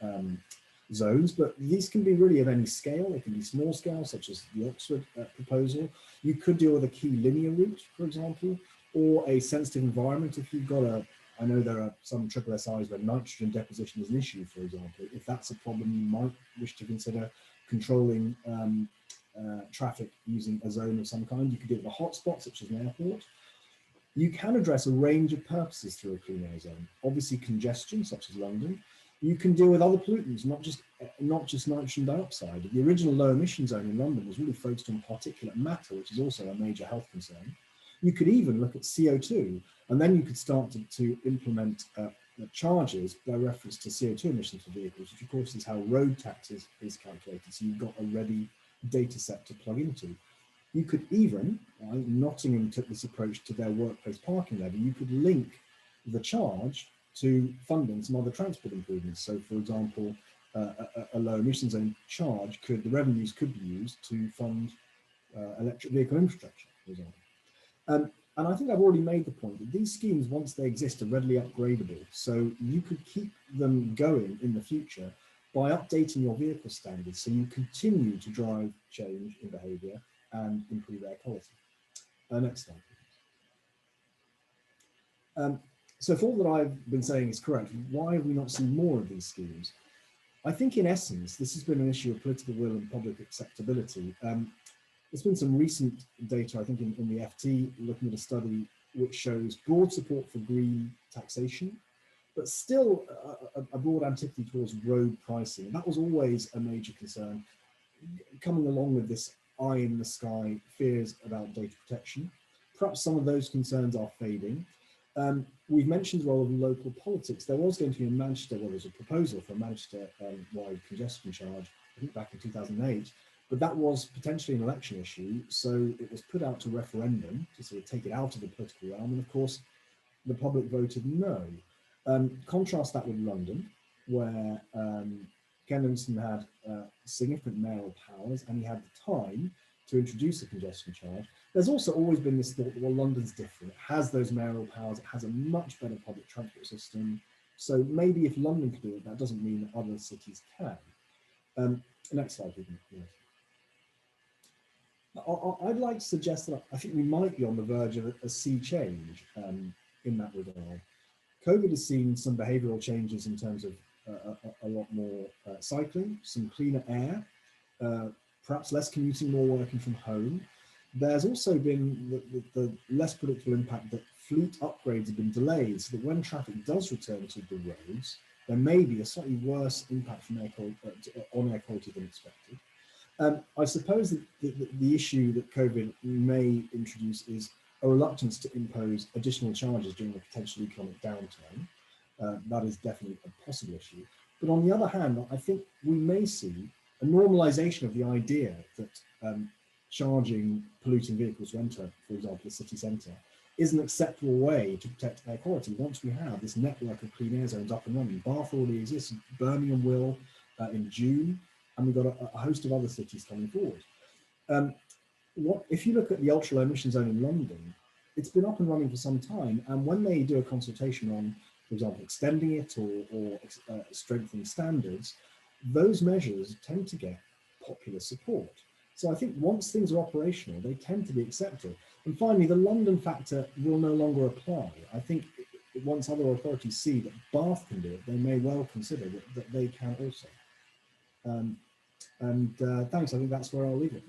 zones, but these can be really of any scale. They can be small scale, such as the Oxford proposal. You could deal with a key linear route, for example, or a sensitive environment. If you've got I know there are some SSIs where nitrogen deposition is an issue, for example. If that's a problem, you might wish to consider controlling traffic using a zone of some kind. You could do it with a hotspot, such as an airport. You can address a range of purposes through a clean air zone. Obviously congestion, such as London. You can deal with other pollutants, not just nitrogen dioxide. The original low emission zone in London was really focused on particulate matter, which is also a major health concern. You could even look at CO2, and then you could start to implement charges by reference to CO2 emissions for vehicles, which of course is how road tax is calculated. So you've got a ready data set to plug into. You could even, Nottingham took this approach to their workplace parking levy, you could link the charge to funding some other transport improvements. So for example, a low emission zone charge the revenues could be used to fund electric vehicle infrastructure, for example. And I think I've already made the point that these schemes, once they exist, are readily upgradable. So you could keep them going in the future by updating your vehicle standards so you continue to drive change in behaviour and improve air quality. Next slide, please. So if all that I've been saying is correct, why have we not seen more of these schemes? I think in essence, this has been an issue of political will and public acceptability. There's been some recent data, I think in the FT, looking at a study which shows broad support for green taxation, but still a broad antipathy towards road pricing. And that was always a major concern, coming along with this eye in the sky fears about data protection. Perhaps some of those concerns are fading. We've mentioned the role of local politics. There was going to be a Manchester, well, there's a proposal for a Manchester-wide congestion charge, I think back in 2008, but that was potentially an election issue. So it was put out to referendum to sort of take it out of the political realm. And of course, the public voted no. Contrast that with London, where Ken Livingstone had significant mayoral powers and he had the time to introduce a congestion charge. There's also always been this thought that, well, London's different. It has those mayoral powers. It has a much better public transport system. So maybe if London can do it, that doesn't mean that other cities can. Next slide, please. I'd like to suggest that I think we might be on the verge of a sea change in that regard. COVID has seen some behavioural changes in terms of a lot more cycling, some cleaner air, perhaps less commuting, more working from home. There's also been the less predictable impact that fleet upgrades have been delayed, so that when traffic does return to the roads, there may be a slightly worse impact from on air quality than expected. I suppose that the issue that COVID may introduce is a reluctance to impose additional charges during a potential economic downturn. That is definitely a possible issue. But on the other hand, I think we may see a normalization of the idea that charging polluting vehicles to enter, for example, the city centre, is an acceptable way to protect air quality. Once we have this network of clean air zones up and running, Bath already exists, Birmingham will in June, and we've got a host of other cities coming forward. If you look at the ultra low emission zone in London, it's been up and running for some time, and when they do a consultation on, for example, extending it or strengthening standards, those measures tend to get popular support. So I think once things are operational, they tend to be accepted. And finally, the London factor will no longer apply. I think once other authorities see that Bath can do it, they may well consider that they can also. Thanks, I think that's where I'll leave it.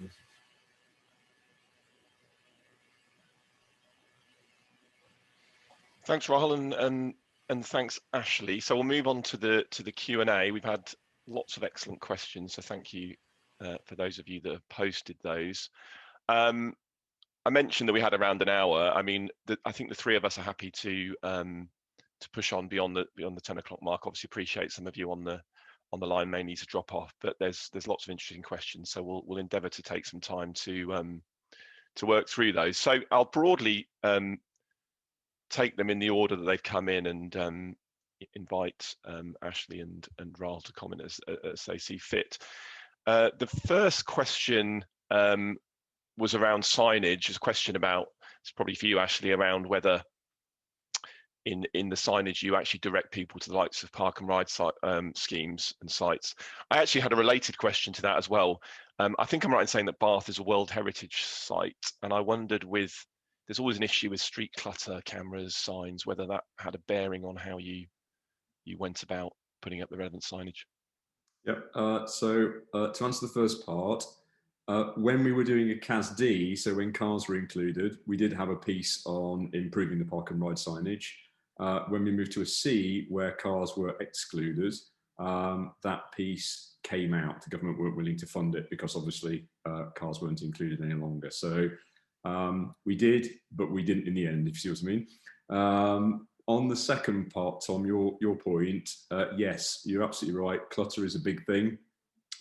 Thanks, Rahul, and thanks, Ashley. So we'll move on to the Q&A. We've had lots of excellent questions, so thank you for those of you that have posted those. I mentioned that we had around an hour. I mean, I think the three of us are happy to push on beyond the 10 o'clock mark. Obviously, appreciate some of you on the line may need to drop off, but there's lots of interesting questions, so we'll endeavour to take some time to work through those. So I'll broadly take them in the order that they've come in and invite Ashley and Rahul to comment as they see fit. The first question was around signage. It's a question about, it's probably for you, Ashley, around whether in the signage you actually direct people to the likes of park and ride schemes and sites. I actually had a related question to that as well. I think I'm right in saying that Bath is a World Heritage site, and I wondered there's always an issue with street clutter, cameras, signs, whether that had a bearing on how you went about putting up the relevant signage. Yep. So to answer the first part, when we were doing a CAZ-D, so when cars were included, we did have a piece on improving the park and ride signage. When we moved to a C, where cars were excluded, that piece came out. The government weren't willing to fund it because obviously cars weren't included any longer. So we did, but we didn't in the end, if you see what I mean. On the second part, Tom, your point, yes, you're absolutely right. Clutter is a big thing,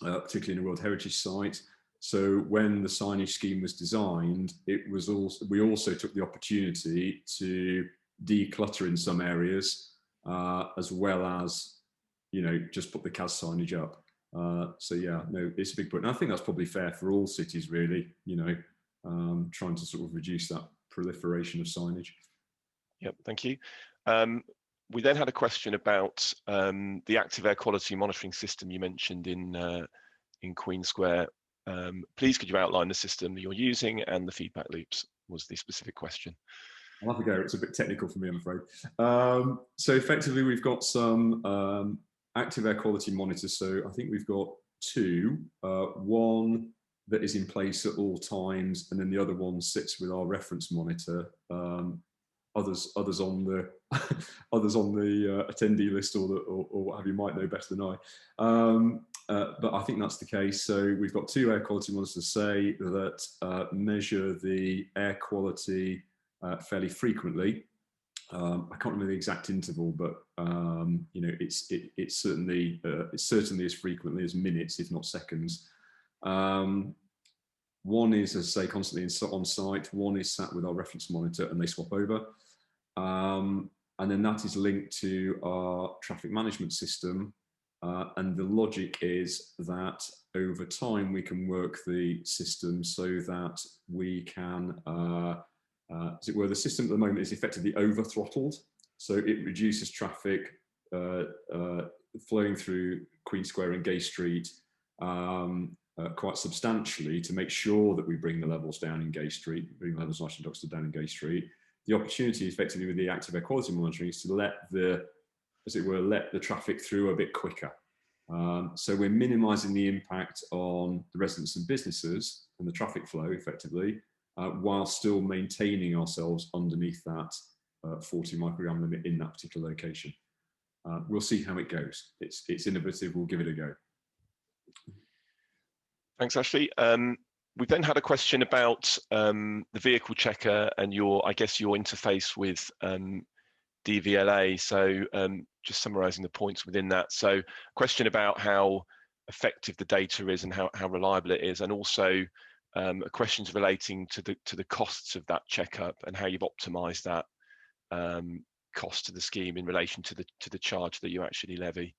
particularly in a World Heritage site. So when the signage scheme was designed, we also took the opportunity to declutter in some areas, as well as, just put the CAZ signage up. So yeah, no, it's a big point. And I think that's probably fair for all cities, really, trying to sort of reduce that proliferation of signage. Yep, thank you. We then had a question about the active air quality monitoring system you mentioned in Queen Square. Please could you outline the system that you're using and the feedback loops was the specific question. I'll have a go. It's a bit technical for me, I'm afraid. So effectively, we've got some active air quality monitors. So I think we've got two, one that is in place at all times, and then the other one sits with our reference monitor. Others on the others on the attendee list or what have you might know better than I. But I think that's the case. So we've got two air quality monitors, say, that measure the air quality fairly frequently. I can't remember the exact interval, but you know, it's certainly as frequently as minutes, if not seconds. One is, as I say, constantly on site. One is sat with our reference monitor, and they swap over. And then that is linked to our traffic management system. And the logic is that over time we can work the system so that we can, as it were, the system at the moment is effectively over throttled. So it reduces traffic flowing through Queen Square and Gay Street quite substantially to make sure that we bring the levels down in Gay Street, bring the levels of nitrogen dioxide down in Gay Street. The opportunity effectively with the active air quality monitoring is to let the, as it were, let the traffic through a bit quicker. So we're minimizing the impact on the residents and businesses and the traffic flow effectively, while still maintaining ourselves underneath that 40 microgram limit in that particular location. We'll see how it goes. It's innovative, we'll give it a go. Thanks, Ashley. We've then had a question about the vehicle checker and I guess your interface with DVLA. So just summarising the points within that. So question about how effective the data is and how reliable it is, and also questions relating to the costs of that checkup and how you've optimised that cost to the scheme in relation to the charge that you actually levy.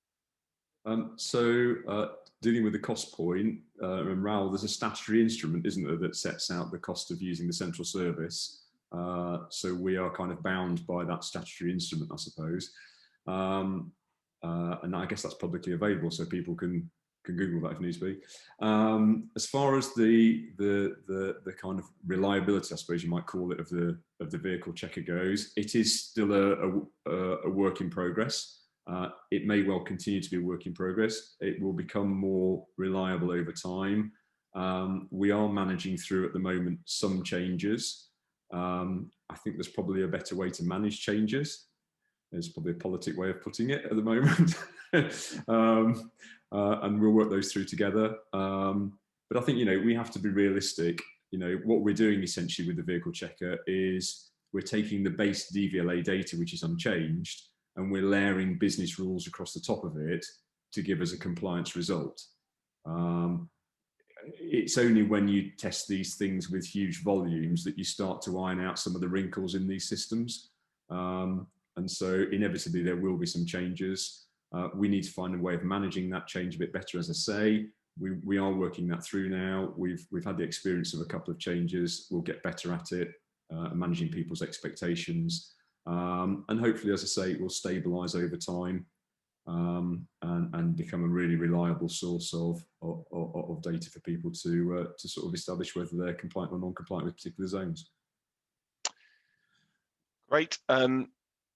Dealing with the cost point, and Raoul, there's a statutory instrument, isn't there, that sets out the cost of using the central service. So we are kind of bound by that statutory instrument, I suppose. And I guess that's publicly available, so people can Google that if needs be. As far as the kind of reliability, I suppose you might call it, of the vehicle checker goes, it is still a work in progress. It may well continue to be a work in progress. It will become more reliable over time. We are managing through at the moment some changes. I think there's probably a better way to manage changes. There's probably a politic way of putting it at the moment. And we'll work those through together. But I think, you know, we have to be realistic. You know, what we're doing essentially with the vehicle checker is we're taking the base DVLA data, which is unchanged, and we're layering business rules across the top of it to give us a compliance result. It's only when you test these things with huge volumes that you start to iron out some of the wrinkles in these systems. And so inevitably there will be some changes. We need to find a way of managing that change a bit better, as I say. We are working that through now. We've had the experience of a couple of changes. We'll get better at it, managing people's expectations. And hopefully, as I say, it will stabilise over time and become a really reliable source of data for people to sort of establish whether they're compliant or non-compliant with particular zones. Great.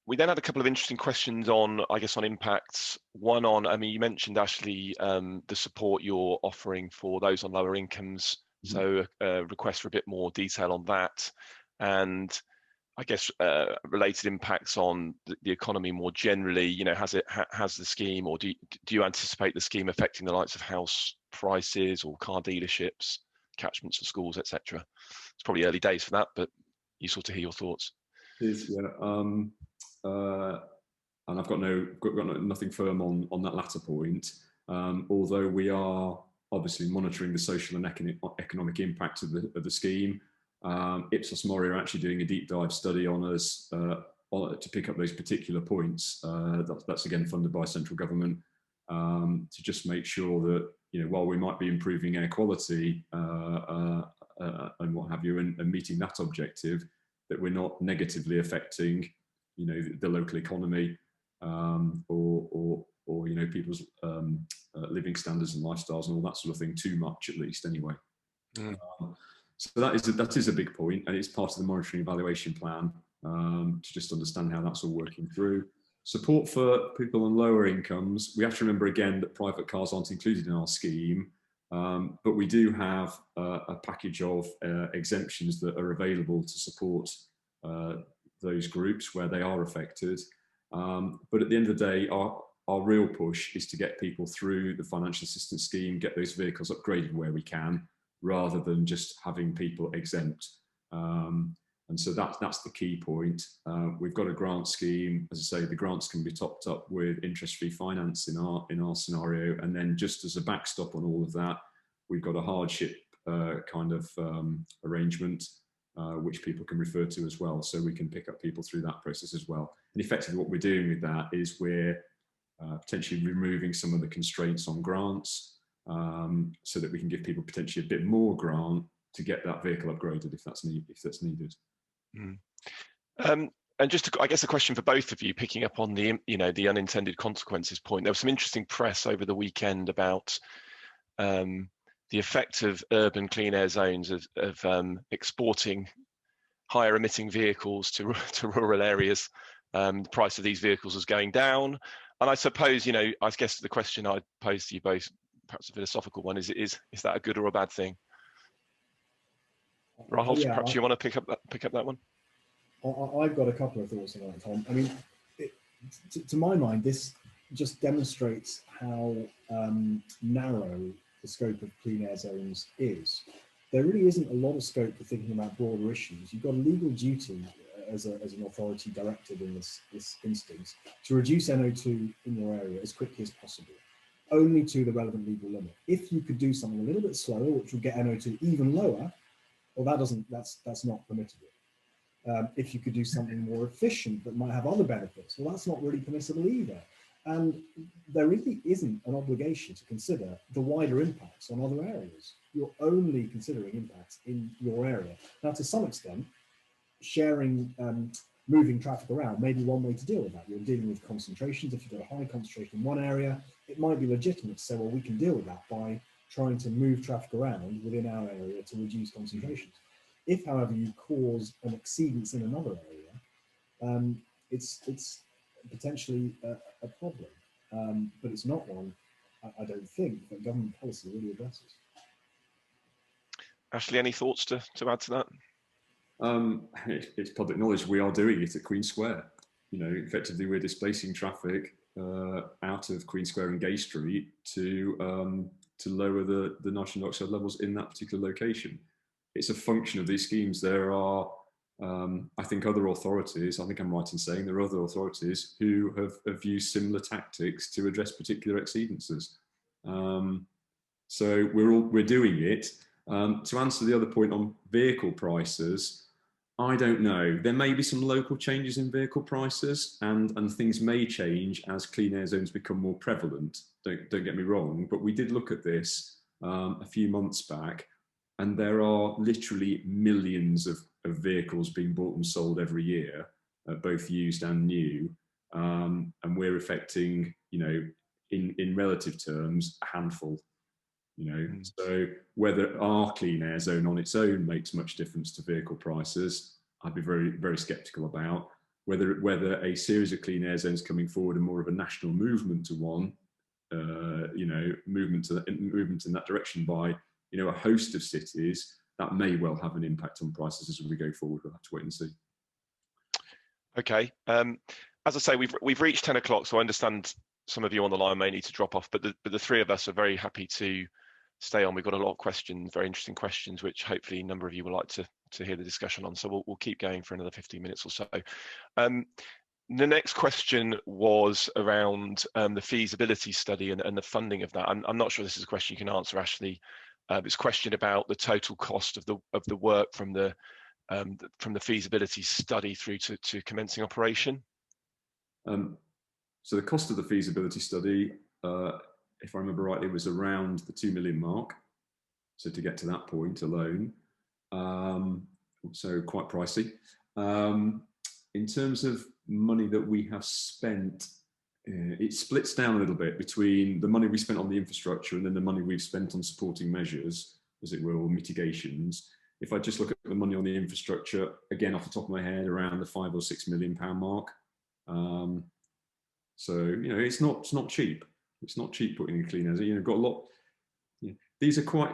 We then had a couple of interesting questions on, I guess, on impacts. One on, I mean, you mentioned, Ashley, the support you're offering for those on lower incomes. So a request for a bit more detail on that. And I guess related impacts on the economy more generally. You know, has the scheme, or do you anticipate the scheme affecting the likes of house prices or car dealerships, catchments for schools, etc.? It's probably early days for that, but useful to hear your thoughts. It is, yeah. And I've got nothing firm on that latter point. Although we are obviously monitoring the social and economic impact of the scheme. Ipsos Mori are actually doing a deep dive study on us to pick up those particular points. That's again funded by central government, to just make sure that, you know, while we might be improving air quality and what have you, and meeting that objective, that we're not negatively affecting, you know, the local economy or you know, people's living standards and lifestyles and all that sort of thing too much, at least anyway. So that is a big point, and it's part of the monitoring evaluation plan, to just understand how that's all working through. Support for people on lower incomes. We have to remember again that private cars aren't included in our scheme, but we do have a package of exemptions that are available to support those groups where they are affected. But at the end of the day, our real push is to get people through the financial assistance scheme, get those vehicles upgraded where we can, rather than just having people exempt. And so that's the key point. We've got a grant scheme. As I say, the grants can be topped up with interest-free finance in our scenario. And then just as a backstop on all of that, we've got a hardship kind of arrangement, which people can refer to as well. So we can pick up people through that process as well. And effectively what we're doing with that is we're potentially removing some of the constraints on grants, so that we can give people potentially a bit more grant to get that vehicle upgraded if that's needed. Mm. And just, I guess, a question for both of you, picking up on the, the unintended consequences point. There was some interesting press over the weekend about the effect of urban clean air zones of exporting higher emitting vehicles to rural areas. The price of these vehicles is going down. And I suppose, I guess the question I'd pose to you both, perhaps a philosophical one, is that a good or a bad thing? Rahul, Yeah, perhaps you want to pick up that one? I've got a couple of thoughts on that, Tom. I mean, to my mind, this just demonstrates how narrow the scope of clean air zones is. There really isn't a lot of scope for thinking about broader issues. You've got a legal duty as an authority directed in this instance to reduce NO2 in your area as quickly as possible, only to the relevant legal limit. If you could do something a little bit slower, which will get NO2 even lower, well, that's not permissible. If you could do something more efficient that might have other benefits, well, that's not really permissible either. And there really isn't an obligation to consider the wider impacts on other areas. You're only considering impacts in your area. Now, to some extent, sharing, moving traffic around may be one way to deal with that. You're dealing with concentrations. If you've got a high concentration in one area, it might be legitimate to say, well, we can deal with that by trying to move traffic around within our area to reduce concentrations. If, however, you cause an exceedance in another area, it's potentially a problem, but it's not one, I don't think, that government policy really addresses. Ashley, any thoughts to add to that? It's public knowledge we are doing it at Queen Square. Effectively we're displacing traffic out of Queen Square and Gay Street to lower the nitrogen dioxide levels in that particular location. It's a function of these schemes. There are, I think, other authorities, I think I'm right in saying there are other authorities who have used similar tactics to address particular exceedances. So we're doing it. To answer the other point on vehicle prices, I don't know. There may be some local changes in vehicle prices, and things may change as clean air zones become more prevalent. Don't get me wrong, but we did look at this a few months back, and there are literally millions of vehicles being bought and sold every year, both used and new, and we're affecting, in relative terms, a handful. So whether our clean air zone on its own makes much difference to vehicle prices, I'd be very, very sceptical about. Whether a series of clean air zones coming forward and more of a national movement to one, movement in that direction by, a host of cities, that may well have an impact on prices as we go forward. We'll have to wait and see. Okay. As I say, we've reached 10 o'clock, so I understand some of you on the line may need to drop off, but the three of us are very happy to stay on. We've got a lot of questions, very interesting questions, which hopefully a number of you would like to hear the discussion on. So we'll keep going for another 15 minutes or so. The next question was around the feasibility study and the funding of that. I'm not sure this is a question you can answer, Ashley. It's a question about the total cost of the work from the feasibility study through to commencing operation. So the cost of the feasibility study, if I remember rightly, was around the 2 million mark. So to get to that point alone, so quite pricey. In terms of money that we have spent, it splits down a little bit between the money we spent on the infrastructure and then the money we've spent on supporting measures, as it were, or mitigations. If I just look at the money on the infrastructure, again, off the top of my head, around the £5 or £6 million mark. So, you know, it's not cheap. It's not cheap putting in clean air zone. You know, got a lot. You know, these are quite,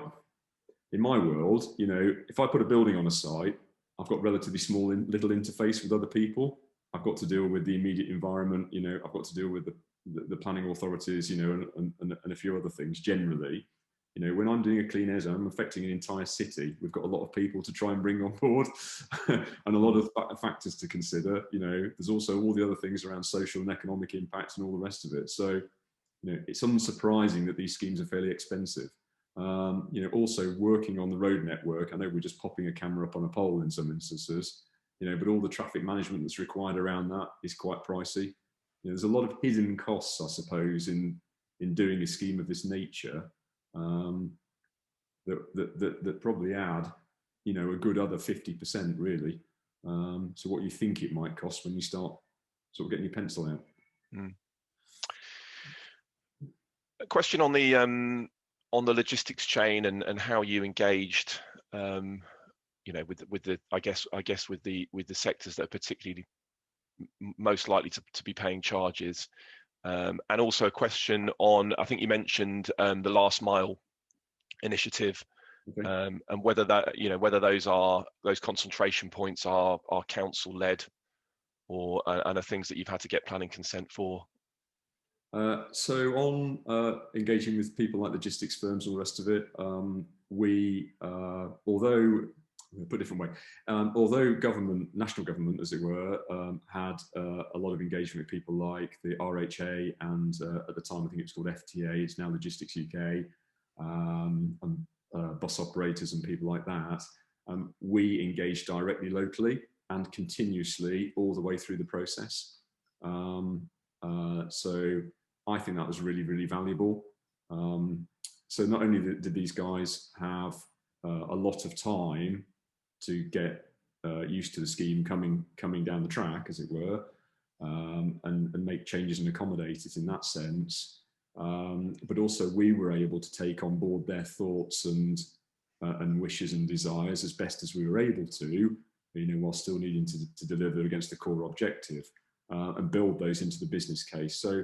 in my world, you know, if I put a building on a site, I've got relatively small little interface with other people. I've got to deal with the immediate environment. You know, I've got to deal with the planning authorities. You know, and a few other things generally. You know, when I'm doing a clean air zone, I'm affecting an entire city. We've got a lot of people to try and bring on board and a lot of factors to consider. You know, there's also all the other things around social and economic impacts and all the rest of it. So, you know, it's unsurprising that these schemes are fairly expensive. You know, also working on the road network, I know we're just popping a camera up on a pole in some instances, you know, but all the traffic management that's required around that is quite pricey. You know, there's a lot of hidden costs, I suppose, in doing a scheme of this nature. That probably add, you know, a good other 50% really, to what you think it might cost when you start sort of getting your pencil out. A question on the logistics chain and how you engaged, you know, with the I guess with the sectors that are particularly most likely to be paying charges. And also a question on, I think you mentioned the last mile initiative, okay. And whether that, you know, whether those concentration points are council led or and are things that you've had to get planning consent for. So on engaging with people like logistics firms and all the rest of it, we, although, put a different way, although government, national government as it were, had a lot of engagement with people like the RHA and at the time I think it was called FTA, it's now Logistics UK, and bus operators and people like that, we engaged directly locally and continuously all the way through the process. So I think that was really, really valuable. So not only did these guys have a lot of time to get used to the scheme coming down the track, as it were, and make changes and accommodate it in that sense, but also we were able to take on board their thoughts and wishes and desires as best as we were able to, you know, while still needing to deliver against the core objective. And build those into the business case. So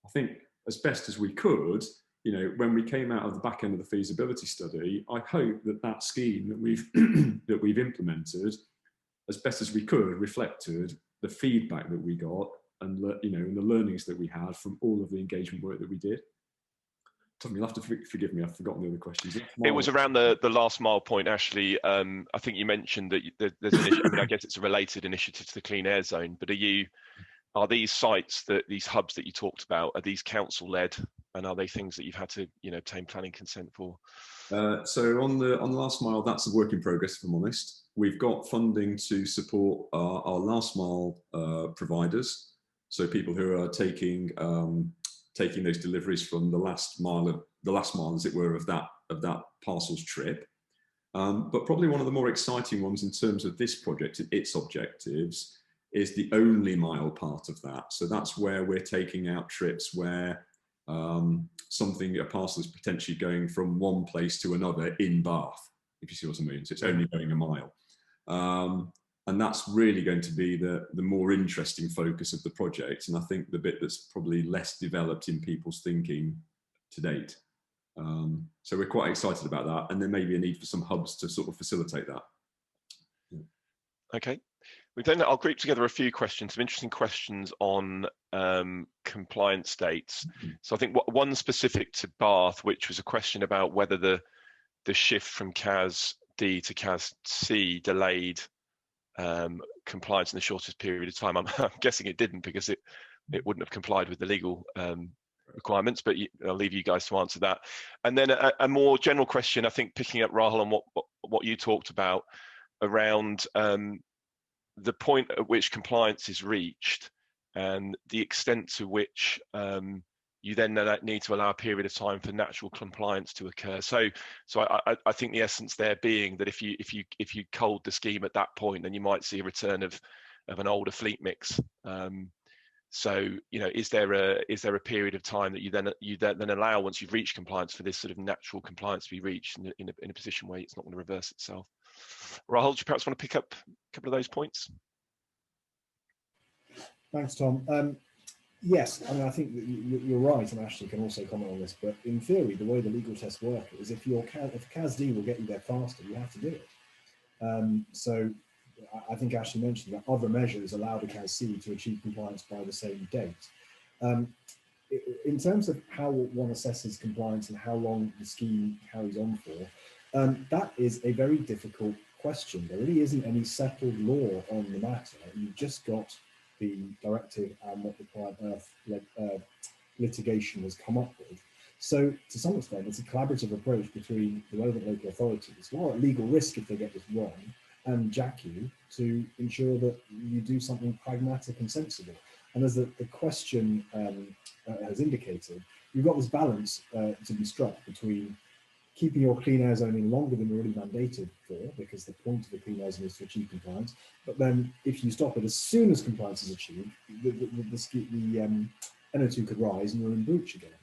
I think as best as we could, you know, when we came out of the back end of the feasibility study, I hope that scheme that we've that we've implemented as best as we could reflected the feedback that we got and, you know, and the learnings that we had from all of the engagement work that we did. Tom, you'll have to forgive me, I've forgotten the other questions. It was around the last mile point, Ashley. I think you mentioned that there's an issue. I mean, I guess it's a related initiative to the clean air zone, but are these sites, these hubs that you talked about, are these council led, and are they things that you've had to, you know, obtain planning consent for? So on the last mile, that's a work in progress, if I'm honest. We've got funding to support our last mile providers, so people who are taking those deliveries from the last mile, as it were, of that parcels trip. But probably one of the more exciting ones in terms of this project, its objectives, is the only mile part of that. So that's where we're taking out trips where a parcel is potentially going from one place to another in Bath, if you see what I mean. So it's only going a mile. And that's really going to be the more interesting focus of the project. And I think the bit that's probably less developed in people's thinking to date. So we're quite excited about that. And there may be a need for some hubs to sort of facilitate that. Yeah. Okay. I'll group together a few questions, some interesting questions on compliance dates. So I think one specific to Bath, which was a question about whether the shift from CAZ D to CAZ C delayed compliance in the shortest period of time. I'm guessing it didn't, because it wouldn't have complied with the legal requirements, but I'll leave you guys to answer that. And then a more general question, I think, picking up, Rahul, on what you talked about around the point at which compliance is reached and the extent to which you then need to allow a period of time for natural compliance to occur. So I think the essence there being that if you culled the scheme at that point, then you might see a return of an older fleet mix. So, you know, is there a period of time that you then allow, once you've reached compliance, for this sort of natural compliance to be reached in a position where it's not going to reverse itself? Rahul, do you perhaps want to pick up a couple of those points? Thanks, Tom. Yes, I mean, I think that you're right, and Ashley can also comment on this, but in theory, the way the legal tests work is if if CAZD will get you there faster, you have to do it. So I think Ashley mentioned that other measures allow the CAZ-C to achieve compliance by the same date. In terms of how one assesses compliance and how long the scheme carries on for, that is a very difficult question. There really isn't any settled law on the matter. You've just got the directive and what the Client Earth litigation has come up with. So to some extent, it's a collaborative approach between the relevant local authorities, who are at legal risk if they get this wrong, and JACU to ensure that you do something pragmatic and sensible. And as the question has indicated, you've got this balance to be struck between keeping your clean air zone in longer than you're already mandated for, because the point of the clean air zone is to achieve compliance. But then if you stop it as soon as compliance is achieved, the NO2 could rise and you're in breach again.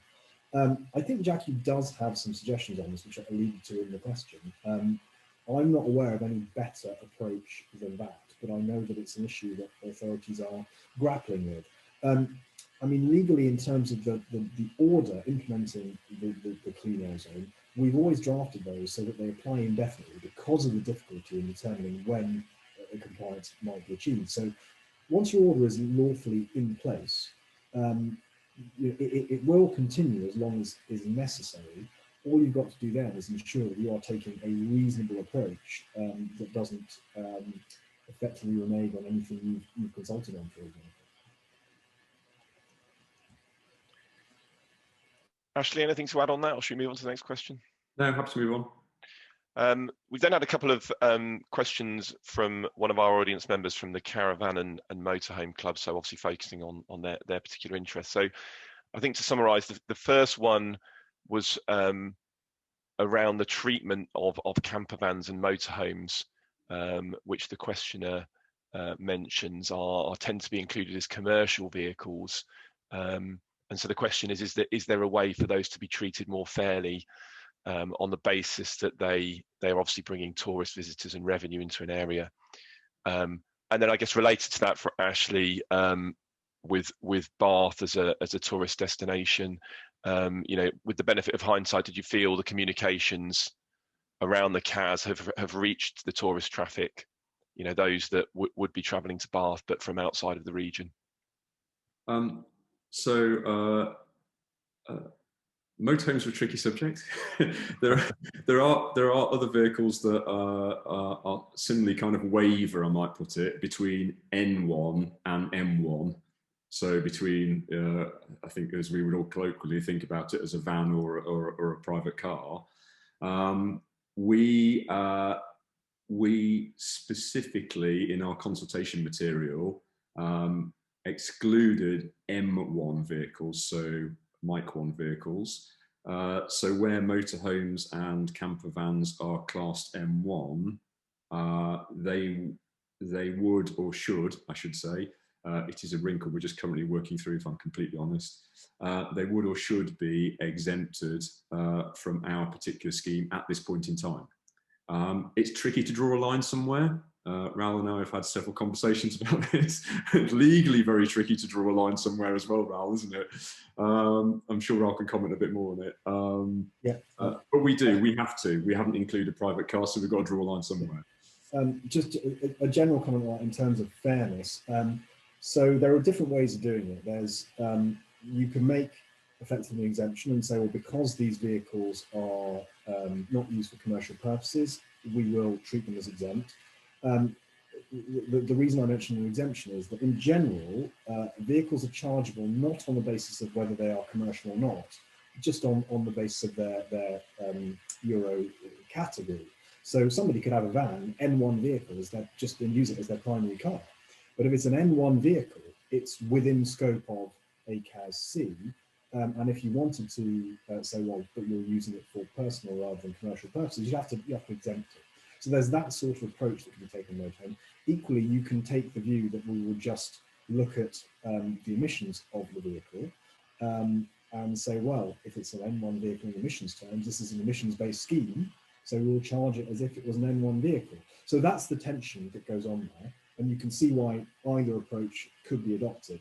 I think JACU does have some suggestions on this, which I alluded to in the question. I'm not aware of any better approach than that, but I know that it's an issue that authorities are grappling with. I mean, legally, in terms of the order implementing the clean air zone, we've always drafted those so that they apply indefinitely because of the difficulty in determining when compliance might be achieved. So once your order is lawfully in place, it will continue as long as is necessary. All you've got to do then is ensure that you are taking a reasonable approach that doesn't effectively renege on anything you've consulted on, for example. Ashley, anything to add on that, or should we move on to the next question? No, happy to move on. We've then had a couple of questions from one of our audience members from the Caravan and Motorhome Club, so obviously focusing on their particular interest. So I think to summarise, the first one was around the treatment of camper vans and motorhomes, which the questioner mentions tend to be included as commercial vehicles. And so the question is there a way for those to be treated more fairly on the basis that they're obviously bringing tourist visitors and revenue into an area? And then I guess related to that for Ashley, with Bath as a tourist destination, with the benefit of hindsight, did you feel the communications around the CAZ have reached the tourist traffic, those that would be travelling to Bath but from outside of the region? Motorhomes are a tricky subject. there are other vehicles that are similarly kind of waver, I might put it, between N1 and M1. So between, I think, as we would all colloquially think about it, as a van or a private car. We specifically in our consultation material excluded M1 vehicles, so Mic 1 vehicles. So where motorhomes and camper vans are classed M1, they would, or should, I should say, it is a wrinkle we're just currently working through, if I'm completely honest, they would or should be exempted from our particular scheme at this point in time. It's tricky to draw a line somewhere. Raoul and I have had several conversations about this. It's legally very tricky to draw a line somewhere as well, Raoul, isn't it? I'm sure Raoul can comment a bit more on it. But we have to. We haven't included private cars, so we've got to draw a line somewhere. Just a general comment in terms of fairness. So there are different ways of doing it. There's you can make effectively an exemption and say, well, because these vehicles are not used for commercial purposes, we will treat them as exempt. The reason I mentioned an exemption is that in general, vehicles are chargeable not on the basis of whether they are commercial or not, just on the basis of their Euro category. So somebody could have a van, N1 vehicle, and use it as their primary car. But if it's an N1 vehicle, it's within scope of a CAZ-C. And if you wanted to say, well, but you're using it for personal rather than commercial purposes, you have to exempt it. So there's that sort of approach that can be taken in motorhome. Equally, you can take the view that we will just look at the emissions of the vehicle and say, well, if it's an N1 vehicle in emissions terms, this is an emissions-based scheme, so we'll charge it as if it was an N1 vehicle. So that's the tension that goes on there, and you can see why either approach could be adopted.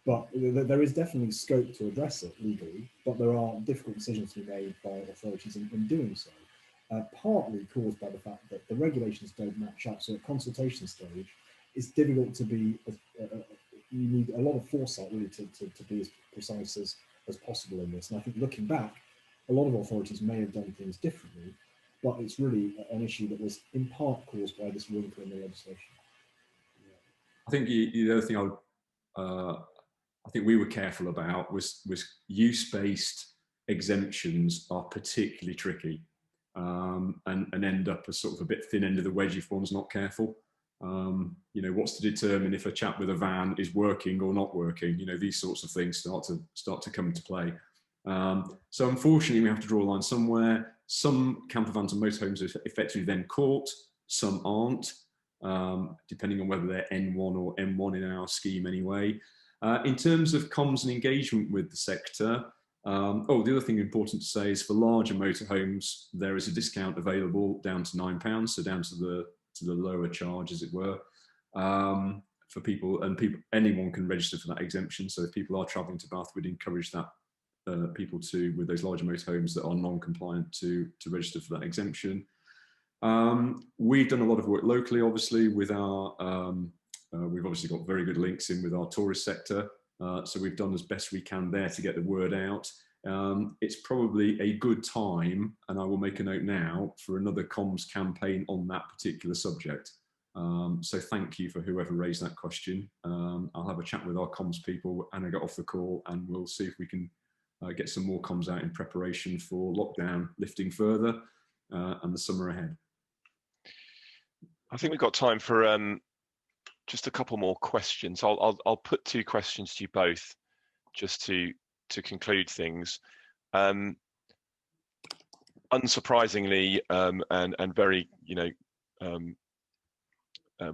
But there is definitely scope to address it legally, but there are difficult decisions to be made by authorities in doing so. Partly caused by the fact that the regulations don't match up. So at consultation stage, it's difficult to be, you need a lot of foresight really to be as precise as possible in this. And I think looking back, a lot of authorities may have done things differently, but it's really an issue that was in part caused by this wrinkle in the legislation. I think the other thing I think we were careful about was use-based exemptions are particularly tricky, and end up as sort of a bit thin end of the wedge if one's not careful. You know, what's to determine if a chap with a van is working or not working? You know, these sorts of things start to come into play. So unfortunately, we have to draw a line somewhere. Some camper vans and motorhomes are effectively then caught, some aren't, depending on whether they're N1 or M1 in our scheme anyway. In terms of comms and engagement with the sector, the other thing important to say is for larger motorhomes, there is a discount available down to £9, so down to the lower charge, as it were, for people, and anyone can register for that exemption. So if people are travelling to Bath, we'd encourage that people with those larger motorhomes that are non-compliant to register for that exemption. We've done a lot of work locally, obviously, with our we've obviously got very good links in with our tourist sector, so we've done as best we can there to get the word out. It's probably a good time, and I will make a note now, for another comms campaign on that particular subject. So thank you for whoever raised that question. I'll have a chat with our comms people and I get off the call, and we'll see if we can get some more comms out in preparation for lockdown lifting further and the summer ahead. I think we've got time for just a couple more questions. I'll put two questions to you both, just to conclude things. Unsurprisingly, and very, you know,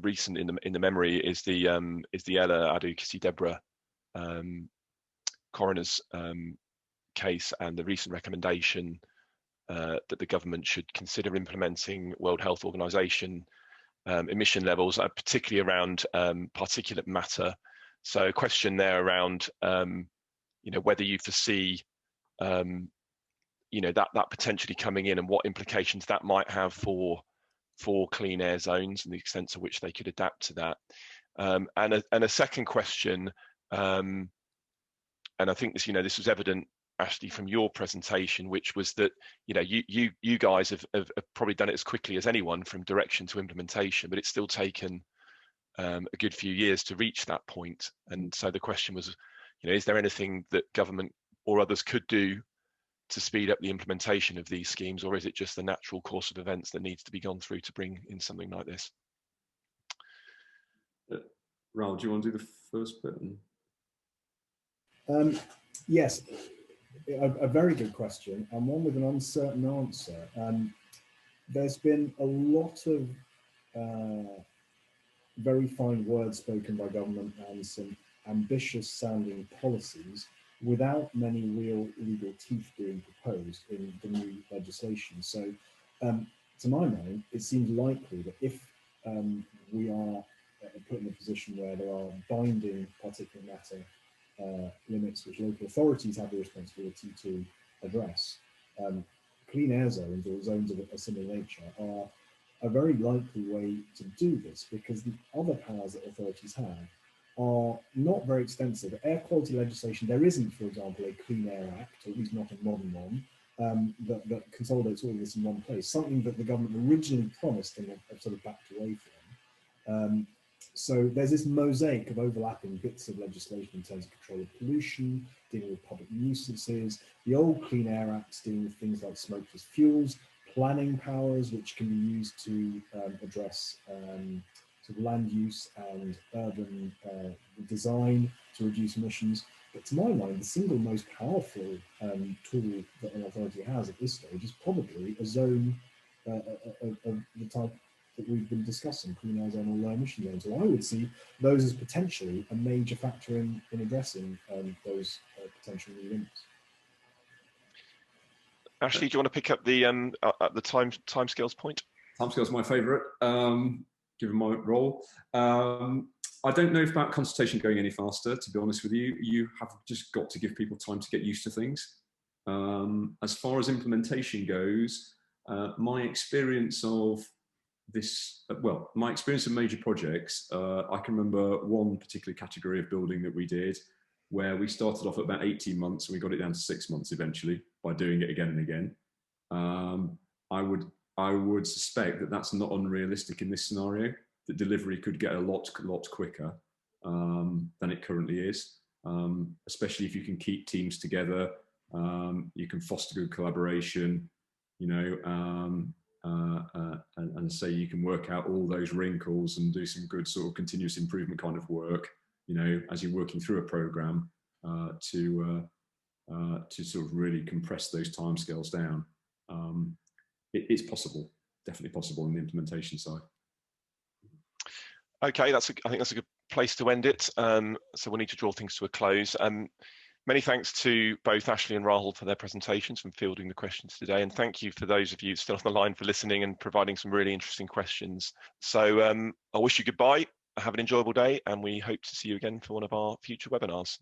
recent in the memory is the Ella Adu Deborah coroner's case, and the recent recommendation that the government should consider implementing World Health Organization emission levels, particularly around particulate matter. So a question there around you know, whether you foresee you know, that potentially coming in, and what implications that might have for clean air zones and the extent to which they could adapt to that. And a second question, and I think this, you know, this was evident, Ashley, from your presentation, which was that, you know, you guys have probably done it as quickly as anyone from direction to implementation, but it's still taken a good few years to reach that point. And so the question was, you know, is there anything that government or others could do to speed up the implementation of these schemes, or is it just the natural course of events that needs to be gone through to bring in something like this? Raoul, do you want to do the first bit? Yes, a very good question, and one with an uncertain answer. There's been a lot of very fine words spoken by government and some ambitious sounding policies without many real legal teeth being proposed in the new legislation. So to my mind, it seems likely that if we are put in a position where there are binding particulate matter limits which local authorities have the responsibility to address, clean air zones or zones of a similar nature are a very likely way to do this, because the other powers that authorities have are not very extensive. Air quality legislation, there isn't, for example, a Clean Air Act, or at least not a modern one, that consolidates all of this in one place, something that the government originally promised and have sort of backed away from. So there's this mosaic of overlapping bits of legislation in terms of control of pollution, dealing with public nuisances, the old Clean Air Acts dealing with things like smokeless fuels, planning powers which can be used to address sort of land use and urban design to reduce emissions. But to my mind, the single most powerful tool that an authority has at this stage is probably a zone of the type that we've been discussing, clean air zone or low emission zones. So I would see those as potentially a major factor in addressing those potential new limits. Ashley, do you want to pick up the timescales point? Timescales my favourite, given my role. I don't know about consultation going any faster, to be honest with you. You have just got to give people time to get used to things. As far as implementation goes, my experience of this, well, my experience of major projects, I can remember one particular category of building that we did where we started off at about 18 months and we got it down to 6 months eventually by doing it again and again. I would suspect that that's not unrealistic in this scenario, that delivery could get a lot quicker than it currently is, especially if you can keep teams together, you can foster good collaboration, you know, and say you can work out all those wrinkles and do some good sort of continuous improvement kind of work, you know, as you're working through a program to sort of really compress those timescales down. It's possible, definitely possible on the implementation side. Okay, I think that's a good place to end it. So we'll need to draw things to a close. Many thanks to both Ashley and Rahul for their presentations and fielding the questions today. And thank you for those of you still on the line for listening and providing some really interesting questions. So I wish you goodbye, have an enjoyable day, and we hope to see you again for one of our future webinars.